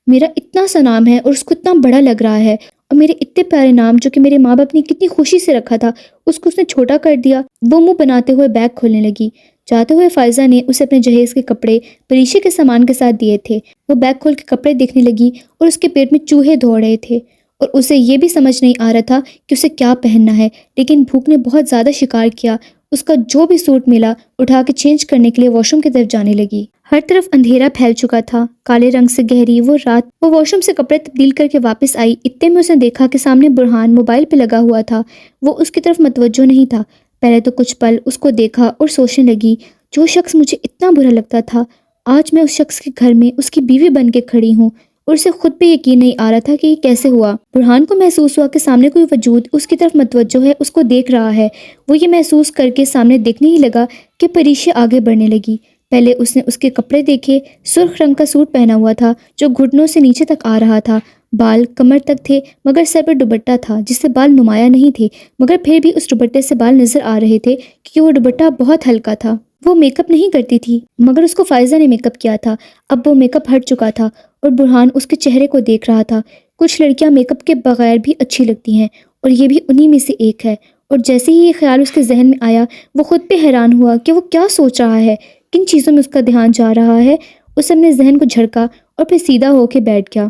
میرا اتنا سا نام ہے اور اس کو اتنا بڑا لگ رہا ہے، اور میرے اتنے پیارے نام جو کہ میرے ماں باپ نے کتنی خوشی سے رکھا تھا اس کو اس نے چھوٹا کر دیا۔ وہ منہ بناتے ہوئے بیگ کھولنے لگی۔ جاتے ہوئے فائزہ نے اسے اپنے جہیز کے کپڑے پریشے کے سامان کے ساتھ دیے تھے۔ وہ بیگ کھول کے کپڑے دیکھنے لگی اور اس کے پیٹ میں چوہے دوڑ رہے تھے، اور اسے یہ بھی سمجھ نہیں آ رہا تھا کہ اسے کیا پہننا ہے، لیکن بھوک نے بہت زیادہ شکار کیا اس کا جو بھی سوٹ ملا اٹھا کے چینج کرنے کے لیے واش روم کی طرف جانے لگی۔ ہر طرف اندھیرا پھیل چکا تھا، کالے رنگ سے گہری وہ رات۔ وہ واش روم سے کپڑے تبدیل کر کے واپس آئی، اتنے میں اس نے دیکھا کہ سامنے برہان موبائل پہ لگا ہوا تھا۔ وہ اس کی طرف متوجہ نہیں تھا۔ پہلے تو کچھ پل اس کو دیکھا اور سوچنے لگی، جو شخص مجھے اتنا برا لگتا تھا، آج میں اس شخص کے گھر میں اس کی بیوی بن کے کھڑی ہوں، اور اسے خود پہ یقین نہیں آ رہا تھا کہ یہ کیسے ہوا۔ برہان کو محسوس ہوا کہ سامنے کوئی وجود اس کی طرف متوجہ ہے، اس کو دیکھ رہا ہے۔ وہ یہ محسوس کر کے سامنے دیکھنے ہی لگا کہ پریشا آگے بڑھنے لگی۔ پہلے اس نے اس کے کپڑے دیکھے، سرخ رنگ کا سوٹ پہنا ہوا تھا جو گھٹنوں سے نیچے تک آ رہا تھا، بال کمر تک تھے مگر سر پہ دوپٹہ تھا جس سے بال نمایاں نہیں تھے، مگر پھر بھی اس دوپٹے سے بال نظر آ رہے تھے کیونکہ وہ دوپٹہ بہت ہلکا تھا۔ وہ میک اپ نہیں کرتی تھی مگر اس کو فائزہ نے میک اپ کیا تھا، اب وہ میک اپ ہٹ چکا تھا اور برہان اس کے چہرے کو دیکھ رہا تھا۔ کچھ لڑکیاں میک اپ کے بغیر بھی اچھی لگتی ہیں اور یہ بھی انہی میں سے ایک ہے، اور جیسے ہی یہ خیال اس کے ذہن میں آیا وہ خود پہ حیران ہوا کہ وہ کیا سوچ رہا ہے، کن چیزوں میں اس کا دھیان جا رہا ہے۔ اس اپنے ذہن کو جھڑکا اور پھر سیدھا ہو کے بیٹھ گیا۔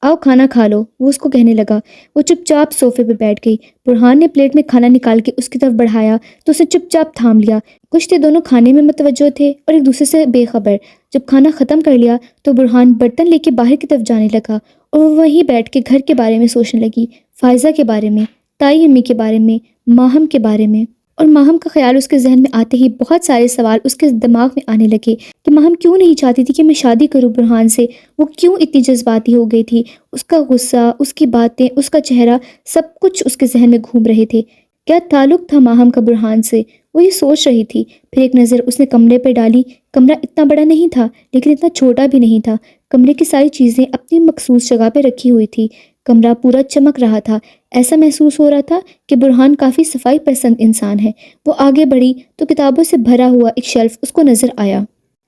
آؤ کھانا کھا لو، وہ اس کو کہنے لگا۔ وہ چپ چاپ صوفے پہ بیٹھ گئی۔ برہان نے پلیٹ میں کھانا نکال کے اس کی طرف بڑھایا تو اسے چپ چاپ تھام لیا۔ کچھ تھے دونوں کھانے میں متوجہ تھے اور ایک دوسرے سے بے خبر۔ جب کھانا ختم کر لیا تو برہان برتن لے کے باہر کی طرف جانے لگا اور وہ وہیں بیٹھ کے گھر کے بارے میں سوچنے لگی، فائزہ کے بارے میں، تائی امی کے بارے میں، ماہم کے بارے میں۔ اور ماہم کا خیال اس کے ذہن میں آتے ہی بہت سارے سوال اس کے دماغ میں آنے لگے کہ ماہم کیوں نہیں چاہتی تھی کہ میں شادی کروں برہان سے، وہ کیوں اتنی جذباتی ہو گئی تھی، اس کا غصہ، اس کی باتیں، اس کا چہرہ، سب کچھ اس کے ذہن میں گھوم رہے تھے۔ کیا تعلق تھا ماہم کا برہان سے؟ وہ یہ سوچ رہی تھی۔ پھر ایک نظر اس نے کمرے پہ ڈالی۔ کمرہ اتنا بڑا نہیں تھا لیکن اتنا چھوٹا بھی نہیں تھا۔ کمرے کی ساری چیزیں اپنی مخصوص جگہ پہ رکھی ہوئی تھی۔ کمرہ پورا چمک رہا تھا، ایسا محسوس ہو رہا تھا کہ برہان کافی صفائی پسند انسان ہے۔ وہ آگے بڑھی تو کتابوں سے بھرا ہوا ایک شیلف اس کو نظر آیا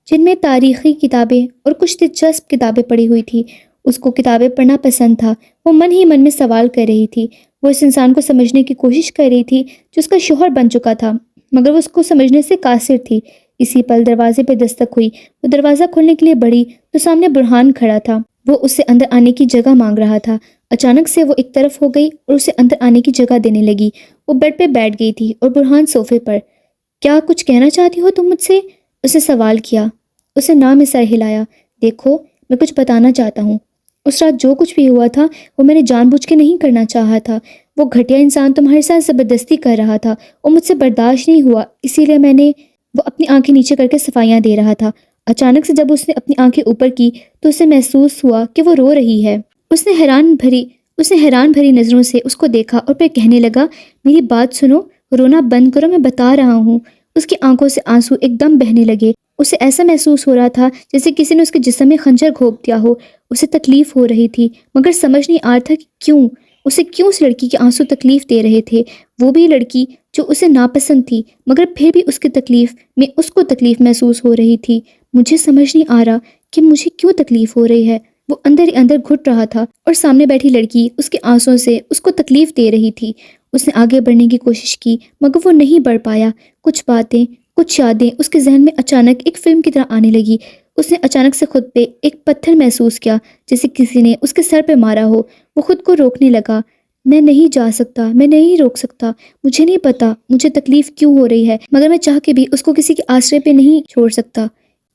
جن میں تاریخی کتابیں اور کچھ دلچسپ کتابیں پڑھی ہوئی تھی۔ اس کو کتابیں پڑھنا پسند تھا۔ وہ من ہی من میں سوال کر رہی تھی۔ وہ اس انسان کو سمجھنے کی کوشش کر رہی تھی جو اس کا شوہر بن چکا تھا، مگر وہ اس کو سمجھنے سے قاصر تھی۔ اسی پل دروازے پہ دستک ہوئی۔ وہ دروازہ کھولنے کے لیے بڑھی تو سامنے برہان کھڑا تھا۔ وہ اس سے اندر آنے کی جگہ مانگ رہا تھا۔ اچانک سے وہ ایک طرف ہو گئی اور اسے اندر آنے کی جگہ دینے لگی۔ وہ بیڈ پہ بیٹھ گئی تھی اور برہان صوفے پر۔ کیا کچھ کہنا چاہتی ہو تم مجھ سے؟ اسے سوال کیا۔ اسے نہ میں سر ہلایا۔ دیکھو میں کچھ بتانا چاہتا ہوں، اس رات جو کچھ بھی ہوا تھا وہ میں نے جان بوجھ کے نہیں کرنا چاہا تھا۔ وہ گھٹیا انسان تمہارے ساتھ زبردستی کر رہا تھا، وہ مجھ سے برداشت نہیں ہوا، اسی لیے میں نے… وہ اپنی آنکھیں نیچے کر کے صفائیاں دے رہا تھا۔ اچانک سے جب اس نے اپنی آنکھیں اوپر کی تو اسے محسوس ہوا کہ وہ رو رہی ہے۔ اس نے حیران بھری نظروں سے اس کو دیکھا اور پھر کہنے لگا، میری بات سنو، رونا بند کرو، میں بتا رہا ہوں۔ اس کی آنکھوں سے آنسو ایک دم بہنے لگے۔ اسے ایسا محسوس ہو رہا تھا جیسے کسی نے اس کے جسم میں خنجر گھونپ دیا ہو۔ اسے تکلیف ہو رہی تھی مگر سمجھ نہیں آ رہا تھا کہ کیوں۔ اسے کیوں اس لڑکی کے آنسو تکلیف دے رہے تھے، وہ بھی لڑکی جو اسے ناپسند تھی، مگر پھر بھی اس کی تکلیف میں اس کو تکلیف محسوس ہو رہی تھی۔ مجھے سمجھ نہیں آ رہا کہ مجھے کیوں تکلیف ہو رہی ہے۔ وہ اندر ہی اندر گھٹ رہا تھا اور سامنے بیٹھی لڑکی اس کے آنسوں سے اس کو تکلیف دے رہی تھی۔ اس نے آگے بڑھنے کی کوشش کی مگر وہ نہیں بڑھ پایا۔ کچھ باتیں، کچھ یادیں اس کے ذہن میں اچانک ایک فلم کی طرح آنے لگی۔ اس نے اچانک سے خود پہ ایک پتھر محسوس کیا جیسے کسی نے اس کے سر پہ مارا ہو۔ وہ خود کو روکنے لگا۔ میں نہیں جا سکتا، میں نہیں روک سکتا، مجھے نہیں پتا مجھے تکلیف کیوں ہو رہی ہے، مگر میں چاہ کے بھی اس کو کسی کے آسرے پہ نہیں چھوڑ سکتا۔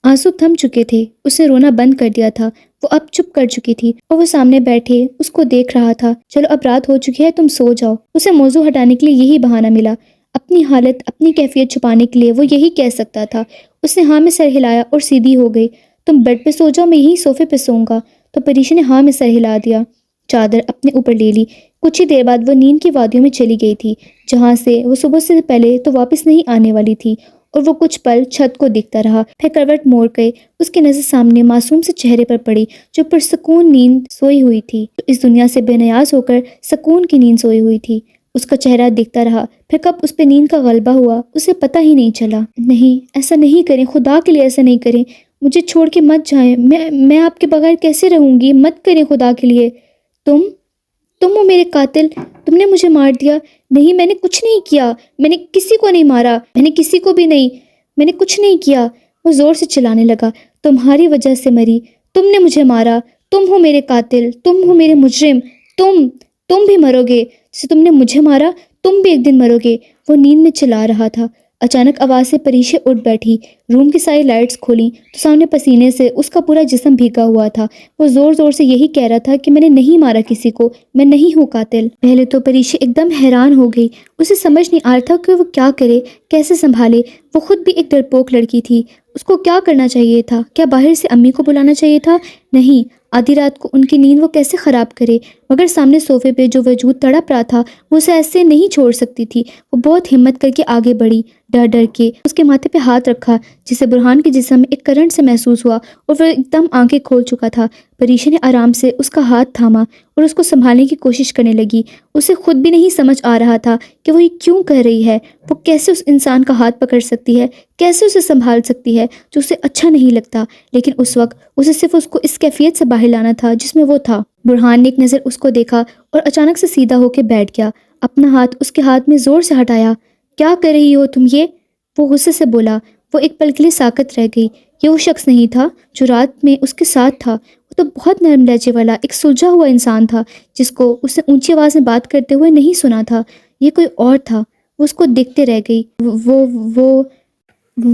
آنسو تھم چکے تھے، اس نے رونا بند کر دیا تھا۔ وہ اب چپ کر چکی تھی اور وہ سامنے بیٹھے اس کو دیکھ رہا تھا۔ چلو اب رات ہو چکی ہے، تم سو جاؤ۔ اسے موضوع ہٹانے کے لیے یہی بہانہ ملا۔ اپنی حالت، اپنی کیفیت چھپانے کے لیے وہ یہی کہہ سکتا تھا۔ اس نے ہاں میں سر ہلایا اور سیدھی ہو گئی۔ تم بیڈ پہ سو جاؤ، میں یہیں صوفے پہ سوؤں گا۔ تو پریشا نے ہاں میں سر ہلا دیا، چادر اپنے اوپر لے لی۔ کچھ ہی دیر بعد وہ نیند کی وادیوں میں چلی گئی تھی جہاں سے وہ صبح سے پہلے تو واپس نہیں آنے والی تھی، اور وہ کچھ پل چھت کو دیکھتا رہا۔ پھر کروٹ موڑ کے اس کی نظر سامنے معصوم سے چہرے پر پڑی جو پرسکون نیند سوئی ہوئی تھی، تو اس دنیا سے بے نیاز ہو کر سکون کی نیند سوئی ہوئی تھی۔ اس کا چہرہ دیکھتا رہا، پھر کب اس پہ نیند کا غلبہ ہوا اسے پتہ ہی نہیں چلا۔ نہیں، ایسا نہیں کریں، خدا کے لیے ایسا نہیں کریں، مجھے چھوڑ کے مت جائیں، میں آپ کے بغیر کیسے رہوں گی، مت کریں خدا کے لیے۔ تم ہو میرے قاتل، تم نے مجھے مار دیا۔ نہیں، میں نے کچھ نہیں کیا، میں نے کسی کو نہیں مارا، میں نے کسی کو بھی نہیں، میں نے کچھ نہیں کیا۔ وہ زور سے چلانے لگا، تمہاری وجہ سے مری، تم نے مجھے مارا، تم ہو میرے قاتل، تم ہو میرے مجرم، تم بھی مرو گے، جسے تم نے مجھے مارا، تم بھی ایک دن مرو گے۔ وہ نیند میں چلا رہا تھا، اچانک آواز سے پریشے اٹھ بیٹھی، روم کی ساری لائٹس کھولیں تو سامنے پسینے سے اس کا پورا جسم بھیگا ہوا تھا۔ وہ زور زور سے یہی کہہ رہا تھا کہ میں نے نہیں مارا کسی کو، میں نہیں ہوں قاتل۔ پہلے تو پریشے ایک دم حیران ہو گئی، اسے سمجھ نہیں آ رہا تھا کہ وہ کیا کرے، کیسے سنبھالے۔ وہ خود بھی ایک ڈرپوک لڑکی تھی، اس کو کیا کرنا چاہیے تھا؟ کیا باہر سے امی کو بلانا چاہیے تھا؟ نہیں، آدھی رات کو ان کی نیند وہ کیسے خراب کرے؟ مگر سامنے صوفے پہ جو وجود تڑپ رہا تھا وہ اسے ایسے نہیں چھوڑ سکتی تھی۔ وہ بہت ہمت کر کے آگے بڑھی، ڈر ڈر کے اس کے ماتھے پہ ہاتھ رکھا، جسے برہان کے جسم میں ایک کرنٹ سے محسوس ہوا اور وہ ایک دم آنکھیں کھول چکا تھا۔ پریشا نے آرام سے اس کا ہاتھ تھاما اور اس کو سنبھالنے کی کوشش کرنے لگی۔ اسے خود بھی نہیں سمجھ آ رہا تھا کہ وہ یہ کیوں کر رہی ہے، وہ کیسے اس انسان کا ہاتھ پکڑ سکتی ہے، کیسے اسے سنبھال سکتی ہے جو اسے اچھا نہیں لگتا۔ لیکن اس وقت اسے صرف اس کو اس کیفیت سے باہر لانا تھا جس میں وہ تھا۔ برہان نے ایک نظر اس کو دیکھا اور اچانک سے سیدھا ہو کے بیٹھ گیا، اپنا ہاتھ اس کے ہاتھ میں زور سے ہٹایا۔ کیا کر رہی ہو تم یہ؟ وہ غصے سے بولا۔ وہ ایک پل کے لیے ساکت رہ گئی۔ یہ وہ شخص نہیں تھا جو رات میں اس کے ساتھ تھا، وہ تو بہت نرم لہجے والا ایک سلجھا ہوا انسان تھا جس کو اس نے اونچی آواز میں بات کرتے ہوئے نہیں سنا تھا۔ یہ کوئی اور تھا۔ وہ اس کو دیکھتے رہ گئی۔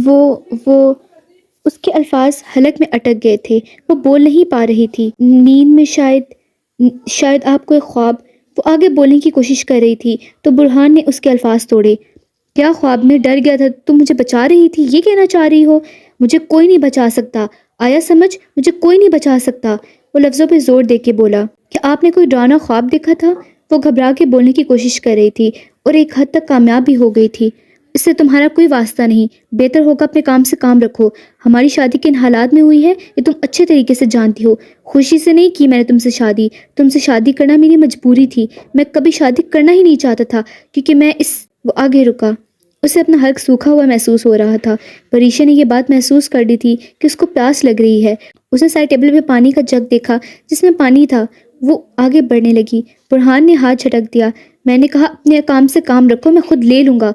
وہ اس کے الفاظ حلق میں اٹک گئے تھے، وہ بول نہیں پا رہی تھی۔ نیند میں شاید آپ کو ایک خواب۔ وہ آگے بولنے کی کوشش کر رہی تھی تو برہان نے اس کے الفاظ توڑے۔ کیا خواب میں؟ ڈر گیا تھا، تم مجھے بچا رہی تھی، یہ کہنا چاہ رہی ہو؟ مجھے کوئی نہیں بچا سکتا، آیا سمجھ؟ مجھے کوئی نہیں بچا سکتا۔ وہ لفظوں پہ زور دے کے بولا۔ کیا آپ نے کوئی ڈرانا خواب دیکھا تھا؟ وہ گھبرا کے بولنے کی کوشش کر رہی تھی اور ایک حد تک کامیاب بھی ہو گئی تھی۔ اس سے تمہارا کوئی واسطہ نہیں، بہتر ہوگا اپنے کام سے کام رکھو۔ ہماری شادی کن حالات میں ہوئی ہے یہ تم اچھے طریقے سے جانتی ہو۔ خوشی سے نہیں کی میں نے تم سے شادی کرنا میری مجبوری تھی۔ میں کبھی شادی کرنا ہی نہیں چاہتا تھا کیونکہ وہ آگے رکا۔ اسے اپنا حلق سوکھا ہوا محسوس ہو رہا تھا۔ پریشا نے یہ بات محسوس کر لی تھی کہ اس کو پیاس لگ رہی ہے۔ اس نے سائڈ ٹیبل پہ پانی کا جگ دیکھا جس میں پانی تھا۔ وہ آگے بڑھنے لگی۔ برہان نے ہاتھ جھٹک دیا۔ میں نے کہا اپنے کام سے کام رکھو، میں خود لے لوں گا۔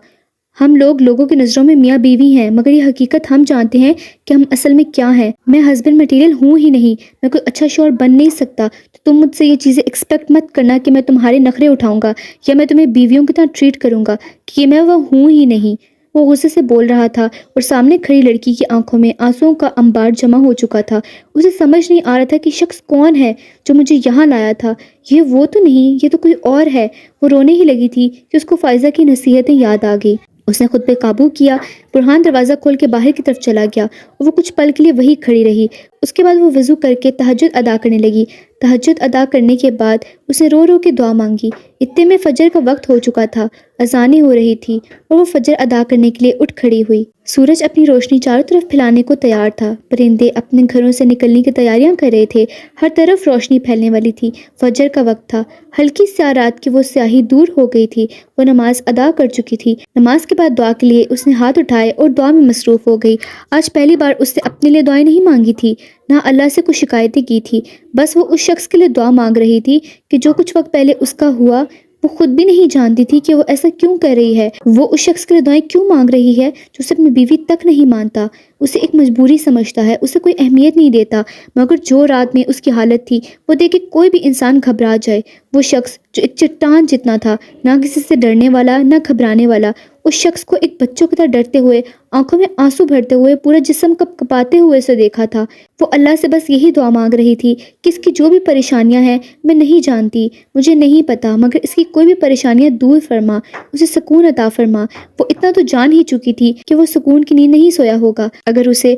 ہم لوگوں کی نظروں میں میاں بیوی ہیں، مگر یہ حقیقت ہم جانتے ہیں کہ ہم اصل میں کیا ہیں۔ میں ہسبینڈ مٹیریل ہوں ہی نہیں، میں کوئی اچھا شوہر بن نہیں سکتا، تو تم مجھ سے یہ چیزیں ایکسپیکٹ مت کرنا کہ میں تمہارے نخرے اٹھاؤں گا یا میں تمہیں بیویوں کی طرح ٹریٹ کروں گا، کہ میں وہ ہوں ہی نہیں۔ وہ غصے سے بول رہا تھا اور سامنے کھڑی لڑکی کی آنکھوں میں آنسوؤں کا انبار جمع ہو چکا تھا۔ اسے سمجھ نہیں آ رہا تھا کہ شخص کون ہے جو مجھے یہاں لایا تھا۔ یہ وہ تو نہیں، یہ تو کوئی اور ہے۔ وہ رونے ہی لگی تھی کہ اس کو فائزہ کی نصیحتیں یاد آ گئی۔ اس نے خود پہ قابو کیا۔ برہان دروازہ کھول کے باہر کی طرف چلا گیا اور وہ کچھ پل کے لیے وہی کھڑی رہی۔ اس کے بعد وہ وضو کر کے تہجد ادا کرنے لگی۔ تہجد ادا کرنے کے بعد اس نے رو رو کے دعا مانگی۔ اتنے میں فجر کا وقت ہو چکا تھا، اذانیں ہو رہی تھی اور وہ فجر ادا کرنے کے لیے اٹھ کھڑی ہوئی۔ سورج اپنی روشنی چاروں طرف پھیلانے کو تیار تھا، پرندے اپنے گھروں سے نکلنے کی تیاریاں کر رہے تھے، ہر طرف روشنی پھیلنے والی تھی۔ فجر کا وقت تھا، ہلکی سیاہ رات کی وہ سیاہی دور ہو گئی تھی۔ وہ نماز ادا کر چکی تھی۔ نماز کے بعد دعا کے لیے اس نے ہاتھ اٹھائے اور دعا میں مصروف ہو گئی۔ آج پہلی بار اس نے اپنے لیے دعائیں نہیں مانگی تھی، نہ اللہ سے کچھ شکایتیں کی تھی، بس وہ اس شخص کے لیے دعا مانگ رہی تھی کہ جو کچھ وقت پہلے اس کا ہوا وہ خود بھی نہیں جانتی تھی کہ وہ ایسا کیوں کر رہی ہے۔ وہ اس شخص کے لیے دعائیں کیوں مانگ رہی ہے جو اسے اپنی بیوی تک نہیں مانتا، اسے ایک مجبوری سمجھتا ہے، اسے کوئی اہمیت نہیں دیتا۔ مگر جو رات میں اس کی حالت تھی وہ دیکھ کے کوئی بھی انسان گھبرا جائے۔ وہ شخص جو ایک چٹان جتنا تھا، نہ کسی سے ڈرنے والا نہ گھبرانے والا، اس شخص کو ایک بچوں کی طرح ڈرتے ہوئے، آنکھوں میں آنسو بھرتے ہوئے، پورا جسم کپ کپاتے ہوئے اسے دیکھا تھا۔ وہ اللہ سے بس یہی دعا مانگ رہی تھی کہ اس کی جو بھی پریشانیاں ہیں میں نہیں جانتی، مجھے نہیں پتا، مگر اس کی کوئی بھی پریشانیاں دور فرما، اسے سکون عطا فرما۔ وہ اتنا تو جان ہی چکی تھی کہ وہ سکون کی نیند نہیں سویا ہوگا اگر اسے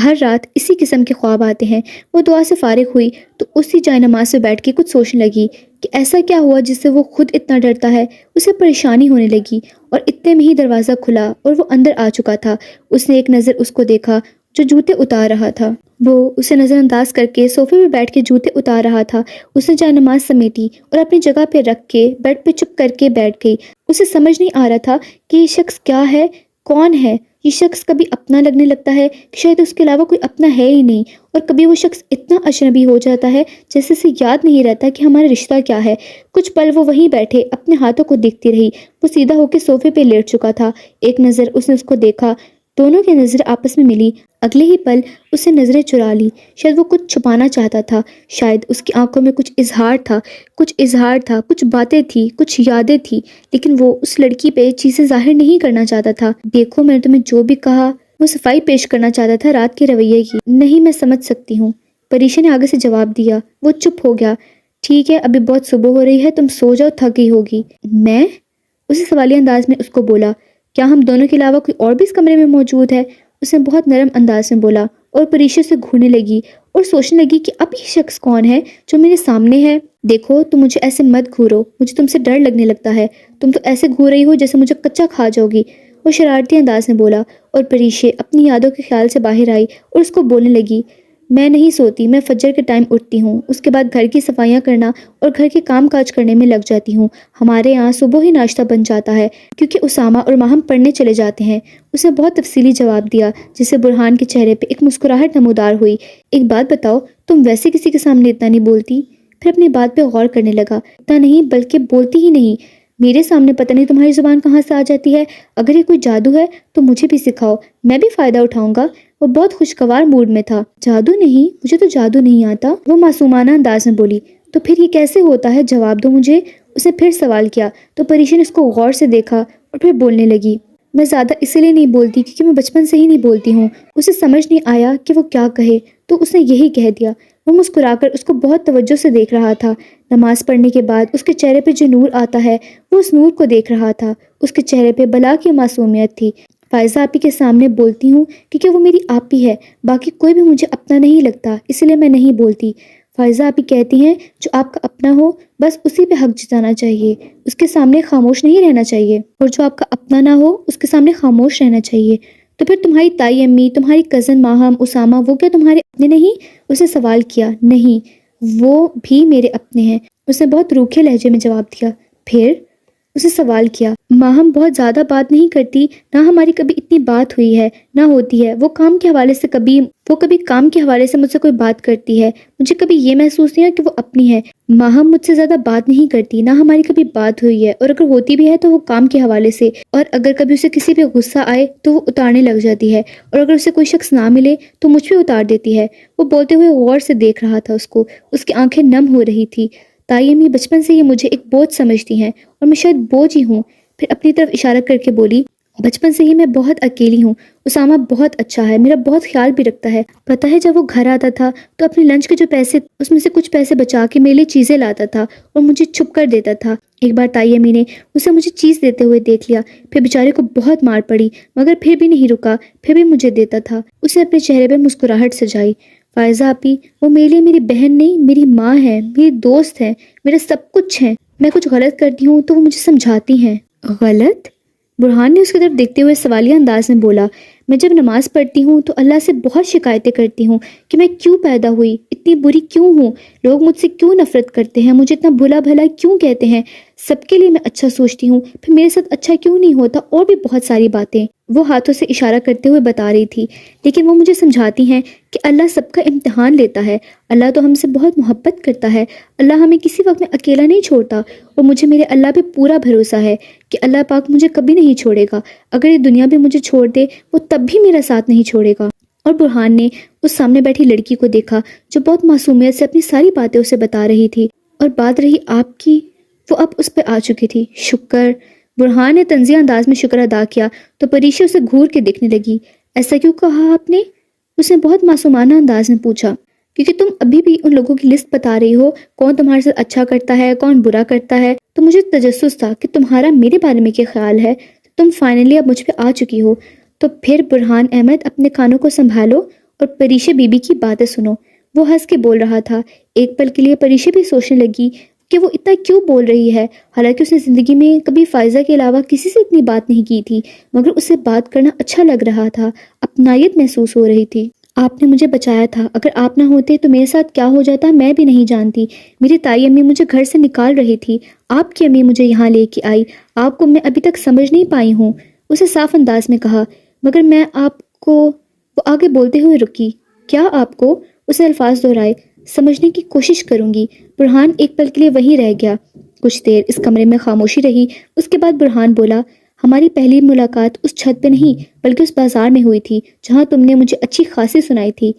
ہر رات اسی قسم کے خواب آتے ہیں۔ وہ دعا سے فارغ ہوئی تو اسی جائے نماز سے بیٹھ کے کچھ سوچنے لگی کہ ایسا کیا ہوا جس سے وہ خود اتنا ڈرتا ہے۔ اسے پریشانی ہونے لگی اور اتنے میں ہی دروازہ کھلا اور وہ اندر آ چکا تھا۔ اس نے ایک نظر اس کو دیکھا جو جوتے اتار رہا تھا۔ وہ اسے نظر انداز کر کے صوفے پہ بیٹھ کے جوتے اتار رہا تھا۔ اس نے جائے نماز سمیٹی اور اپنی جگہ پہ رکھ کے بیڈ پہ چپ کر کے بیٹھ گئی۔ اسے سمجھ نہیں آ رہا تھا کہ یہ شخص کیا ہے، کون ہے۔ یہ شخص کبھی اپنا لگنے لگتا ہے کہ شاید اس کے علاوہ کوئی اپنا ہے ہی نہیں، اور کبھی وہ شخص اتنا اجنبی ہو جاتا ہے جیسے اسے یاد نہیں رہتا کہ ہمارا رشتہ کیا ہے۔ کچھ پل وہ وہیں بیٹھے اپنے ہاتھوں کو دیکھتی رہی۔ وہ سیدھا ہو کے صوفے پہ لیٹ چکا تھا۔ ایک نظر اس نے اس کو دیکھا دونوں کی نظر آپس میں ملی۔ اگلے ہی پل اسے نظریں چرا لی۔ شاید وہ کچھ چھپانا چاہتا تھا، شاید اس کی آنکھوں میں کچھ اظہار تھا، کچھ باتیں تھی، کچھ یادیں تھی، لیکن وہ اس لڑکی پہ چیزیں ظاہر نہیں کرنا چاہتا تھا۔ دیکھو، میں نے تمہیں جو بھی کہا وہ صفائی پیش کرنا چاہتا تھا رات کے رویے کی۔ نہیں، میں سمجھ سکتی ہوں، پریشا نے آگے سے جواب دیا۔ وہ چپ ہو گیا۔ ٹھیک ہے، ابھی بہت صبح ہو رہی ہے، تم سو جاؤ، تھک گئی ہوگی۔ میں اسی سوالیہ انداز میں اس کو بولا، کیا ہم دونوں کے علاوہ کوئی اور بھی اس کمرے میں موجود ہے؟ اس نے بہت نرم انداز میں بولا، اور پریشا سے گھورنے لگی اور سوچنے لگی کہ اب یہ شخص کون ہے جو میرے سامنے ہے۔ دیکھو، تم مجھے ایسے مت گھورو، مجھے تم سے ڈر لگنے لگتا ہے، تم تو ایسے گھور رہی ہو جیسے مجھے کچا کھا جاؤ گی۔ وہ شرارتی انداز میں بولا، اور پریشا اپنی یادوں کے خیال سے باہر آئی اور اس کو بولنے لگی، میں نہیں سوتی، میں فجر کے ٹائم اٹھتی ہوں، اس کے بعد گھر کی صفائیاں کرنا اور گھر کے کام کاج کرنے میں لگ جاتی ہوں۔ ہمارے یہاں صبح ہی ناشتہ بن جاتا ہے کیونکہ اسامہ اور ماہم پڑھنے چلے جاتے ہیں۔ اس نے بہت تفصیلی جواب دیا، جس سے برہان کے چہرے پہ ایک مسکراہٹ نمودار ہوئی۔ ایک بات بتاؤ، تم ویسے کسی کے سامنے اتنا نہیں بولتی؟ پھر اپنی بات پہ غور کرنے لگا، اتنا نہیں بلکہ بولتی ہی نہیں، میرے سامنے پتہ نہیں تمہاری زبان کہاں سے آ جاتی ہے۔ اگر یہ کوئی جادو ہے تو مجھے بھی سکھاؤ، میں بھی فائدہ اٹھاؤں گا۔ وہ بہت خوشگوار موڈ میں تھا۔ جادو نہیں، مجھے تو جادو نہیں آتا، وہ معصومانہ انداز میں بولی۔ تو پھر یہ کیسے ہوتا ہے، جواب دو مجھے۔ اس نے پھر سوال کیا تو پریشا نے اس کو غور سے دیکھا اور پھر بولنے لگی، میں زیادہ اسی لیے نہیں بولتی کیونکہ میں بچپن سے ہی نہیں بولتی ہوں۔ اسے سمجھ نہیں آیا کہ وہ کیا کہے تو اس نے یہی کہہ دیا۔ وہ مسکرا کر اس کو بہت توجہ سے دیکھ رہا تھا۔ نماز پڑھنے کے بعد اس کے چہرے پہ جو نور آتا ہے وہ اس نور کو دیکھ رہا تھا۔ اس کے چہرے پہ بلا کی معصومیت تھی۔ فائزہ آپی کے سامنے بولتی ہوں کیونکہ وہ میری آپی ہے، باقی کوئی بھی مجھے اپنا نہیں لگتا، اس لیے میں نہیں بولتی۔ فائزہ آپی کہتی ہیں جو آپ کا اپنا ہو بس اسی پہ حق جتانا چاہیے، اس کے سامنے خاموش نہیں رہنا چاہیے، اور جو آپ کا اپنا نہ ہو اس کے سامنے خاموش رہنا چاہیے۔ تو پھر تمہاری تائی امی، تمہاری کزن ماہم، اسامہ، وہ کیا تمہارے اپنے نہیں؟ اس نے سوال کیا۔ نہیں، وہ بھی میرے اپنے ہیں، اس نے بہت روکھے لہجے میں جواب دیا۔ پھر اسے سوال کیا، ماہم بہت زیادہ بات نہیں کرتی، نہ ہماری کبھی اتنی بات ہوئی ہے، نہ ہوتی ہے۔ وہ کام کے حوالے سے کبھی کام کے حوالے سے مجھ سے کوئی بات کرتی ہے، مجھے کبھی یہ محسوس نہیں ہوا کہ وہ اپنی ہے۔ ماہم مجھ سے زیادہ بات نہیں کرتی، نہ ہماری کبھی بات ہوئی ہے، اور اگر ہوتی بھی ہے تو وہ کام کے حوالے سے، اور اگر کبھی اسے کسی پہ غصہ آئے تو وہ اتارنے لگ جاتی ہے، اور اگر اسے کوئی شخص نہ ملے تو مجھ پہ اتار دیتی ہے۔ وہ بولتے ہوئے غور سے دیکھ رہا تھا اس کو، اس کی آنکھیں نم ہو رہی تھی۔ تائی امی بچپن سے ہی مجھے ایک بوجھ سمجھتی ہیں، اور میں شاید بوجھ ہی ہوں۔ پھر اپنی طرف اشارہ کر کے بولی، بچپن سے ہی میں بہت اکیلی ہوں، اسامہ بہت اچھا ہے، میرا بہت خیال بھی رکھتا ہے، پتہ ہے جب وہ گھر آتا تھا تو اپنے لنچ کے جو پیسے اس میں سے کچھ پیسے بچا کے میرے لیے چیزیں لاتا تھا اور مجھے چھپ کر دیتا تھا۔ ایک بار تائی امی نے اسے مجھے چیز دیتے ہوئے دیکھ لیا، پھر بیچارے کو بہت مار پڑی، مگر پھر بھی نہیں رکا، پھر بھی مجھے دیتا تھا۔ اسے اپنے چہرے پہ مسکراہٹ سجائی۔ فائزہ آپی، وہ میرے لیے میری بہن نہیں، میری ماں ہے، میری دوست ہے، میرا سب کچھ ہے۔ میں کچھ غلط کرتی ہوں تو وہ مجھے سمجھاتی ہیں۔ غلط؟ برہان نے اس کی طرف دیکھتے ہوئے سوالیہ انداز میں بولا، میں جب نماز پڑھتی ہوں تو اللہ سے بہت شکایتیں کرتی ہوں کہ میں کیوں پیدا ہوئی، اتنی بری کیوں ہوں، لوگ مجھ سے کیوں نفرت کرتے ہیں، مجھے اتنا بھلا بھلا کیوں کہتے ہیں، سب کے لیے میں اچھا سوچتی ہوں، پھر میرے ساتھ اچھا کیوں نہیں ہوتا، اور بھی بہت ساری باتیں وہ ہاتھوں سے اشارہ کرتے ہوئے بتا رہی تھی۔ لیکن وہ مجھے سمجھاتی ہیں کہ اللہ سب کا امتحان لیتا ہے، اللہ تو ہم سے بہت محبت کرتا ہے، اللہ ہمیں کسی وقت میں اکیلا نہیں چھوڑتا، اور مجھے میرے اللہ پہ پورا بھروسہ ہے کہ اللہ پاک مجھے کبھی نہیں چھوڑے گا، اگر یہ دنیا بھی مجھے چھوڑ دے وہ تب بھی میرا ساتھ نہیں چھوڑے گا۔ اور برہان نے اس سامنے بیٹھی لڑکی کو دیکھا جو بہت معصومیت سے اپنی ساری باتیں اسے بتا رہی تھی، اور بات رہی آپ کی، وہ اب اس پہ آ چکی تھی۔ شکر، برہان نے طنزیہ انداز میں شکر ادا کیا تو پریشا اسے گھور کے دیکھنے لگی۔ ایسا کیوں کہا آپ نے؟ اس نے بہت معصومانہ انداز میں پوچھا۔ کیونکہ تم ابھی بھی ان لوگوں کی لسٹ بتا رہی ہو، کون تمہارے ساتھ اچھا کرتا ہے، کون برا کرتا ہے، تو مجھے تجسس تھا کہ تمہارا میرے بارے میں کیا خیال ہے، تم فائنلی اب مجھ پہ آ چکی ہو۔ تو پھر برہان احمد، اپنے کانوں کو سنبھالو اور پریشا بی بی کی باتیں سنو۔ وہ ہنس کے بول رہا تھا۔ ایک پل کے لیے پریشا بھی سوچنے لگی کہ وہ اتنا کیوں بول رہی ہے، حالانکہ اس نے زندگی میں کبھی فائزہ کے علاوہ کسی سے اتنی بات نہیں کی تھی، مگر اسے بات کرنا اچھا لگ رہا تھا، اپنائیت محسوس ہو رہی تھی۔ آپ نے مجھے بچایا تھا، اگر آپ نہ ہوتے تو میرے ساتھ کیا ہو جاتا میں بھی نہیں جانتی۔ میری تائی امی مجھے گھر سے نکال رہی تھی، آپ کی امی مجھے یہاں لے کے آئی، آپ کو میں ابھی تک سمجھ نہیں پائی ہوں، اسے صاف انداز میں کہا۔ مگر میں آپ کو، وہ آگے بولتے ہوئے رکی۔ کیا آپ کو؟ اسے الفاظ دہرائے۔ سمجھنے کی کوشش کروں گی۔ برہان ایک پل کے لیے وہیں رہ گیا۔ کچھ دیر اس کمرے میں خاموشی رہی، اس کے بعد برہان بولا، ہماری پہلی ملاقات اس چھت پہ نہیں بلکہ اس بازار میں ہوئی تھی جہاں تم نے مجھے اچھی خاصی سنائی تھی۔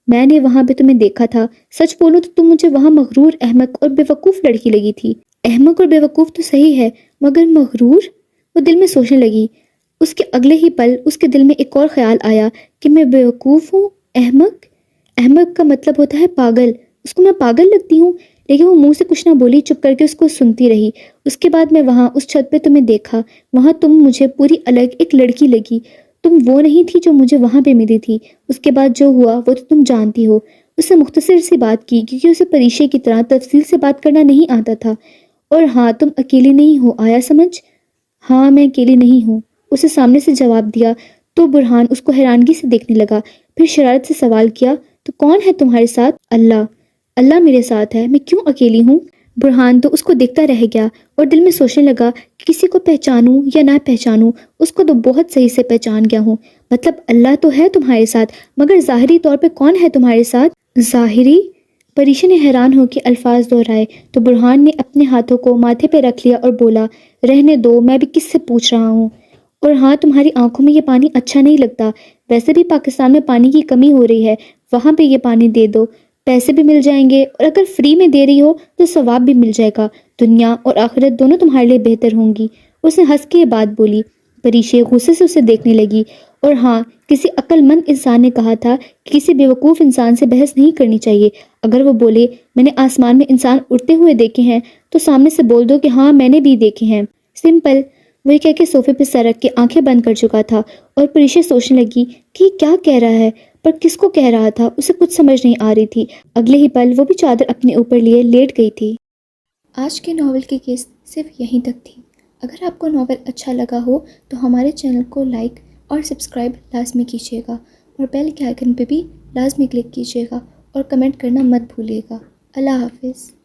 میں نے وہاں پہ تمہیں دیکھا تھا۔ سچ بولوں تو تم مجھے وہاں مغرور، احمق اور بیوقوف لڑکی لگی تھی۔ احمق اور بیوقوف تو صحیح ہے، مگر مغرور؟ وہ دل میں سوچنے لگی۔ اس کے اگلے ہی پل اس کے دل میں ایک اور خیال آیا کہ میں بیوقوف ہوں؟ احمق؟ احمق کا مطلب ہوتا ہے پاگل۔ اس کو میں پاگل لگتی ہوں؟ لیکن وہ منہ سے کچھ نہ بولی، چپ کر کے اس کو سنتی رہی۔ اس کے بعد میں وہاں اس چھت پہ تمہیں دیکھا، وہاں تم مجھے پوری الگ ایک لڑکی لگی۔ تم وہ نہیں تھی جو مجھے وہاں پہ ملی تھی۔ اس کے بعد جو ہوا وہ تو تم جانتی ہو۔ اس سے مختصر سی بات کی کیونکہ اسے پریشے کی طرح تفصیل سے بات کرنا نہیں آتا تھا۔ اور ہاں، تم اکیلی نہیں ہو، آیا سمجھ؟ ہاں، میں اکیلی نہیں ہوں، اسے سامنے سے جواب دیا تو برہان اس کو حیرانگی سے دیکھنے لگا، پھر شرارت سے سوال کیا، تو کون ہے تمہارے ساتھ؟ اللہ۔ اللہ میرے ساتھ ہے، میں کیوں اکیلی ہوں؟ برہان تو اس کو دیکھتا رہ گیا اور دل میں سوچنے لگا کہ کسی کو پہچانوں یا نہ پہچانوں، اس کو تو بہت صحیح سے پہچان گیا ہوں۔ مطلب اللہ تو ہے تمہارے ساتھ، مگر ظاہری طور پہ کون ہے تمہارے ساتھ؟ ظاہری؟ پریشا نے حیران ہو کے الفاظ دہرائے تو برہان نے اپنے ہاتھوں کو ماتھے پہ رکھ لیا اور بولا، رہنے دو، میں بھی کس سے پوچھ رہا ہوں۔ اور ہاں، تمہاری آنکھوں میں یہ پانی اچھا نہیں لگتا، ویسے بھی پاکستان میں پانی کی کمی ہو رہی ہے، وہاں پہ یہ پانی دے دو، پیسے بھی مل جائیں گے، اور اگر فری میں دے رہی ہو تو ثواب بھی مل جائے گا، دنیا اور آخرت دونوں تمہارے لیے بہتر ہوں گی۔ اس نے ہنس کے یہ بات بولی۔ پریشے غصے سے اسے دیکھنے لگی۔ اور ہاں، کسی عقل مند انسان نے کہا تھا کہ کسی بیوقوف انسان سے بحث نہیں کرنی چاہیے۔ اگر وہ بولے میں نے آسمان میں انسان اڑتے ہوئے دیکھے ہیں تو سامنے سے بول دو کہ ہاں میں نے بھی دیکھے ہیں، سمپل۔ وہی کہہ کے صوفے پہ سر رکھ کے آنکھیں بند کر چکا تھا اور پریشا سوچنے لگی کہ یہ کیا کہہ رہا ہے، پر کس کو کہہ رہا تھا، اسے کچھ سمجھ نہیں آ رہی تھی۔ اگلے ہی پل وہ بھی چادر اپنے اوپر لیے لیٹ گئی تھی۔ آج کے ناول کی قسط صرف یہیں تک تھی۔ اگر آپ کو ناول اچھا لگا ہو تو ہمارے چینل کو لائک اور سبسکرائب لازمی کیجیے گا، اور بیل کے آئیکن پہ بھی لازمی کلک کیجیے گا، اور کمنٹ کرنا مت بھولیے گا۔ اللہ حافظ۔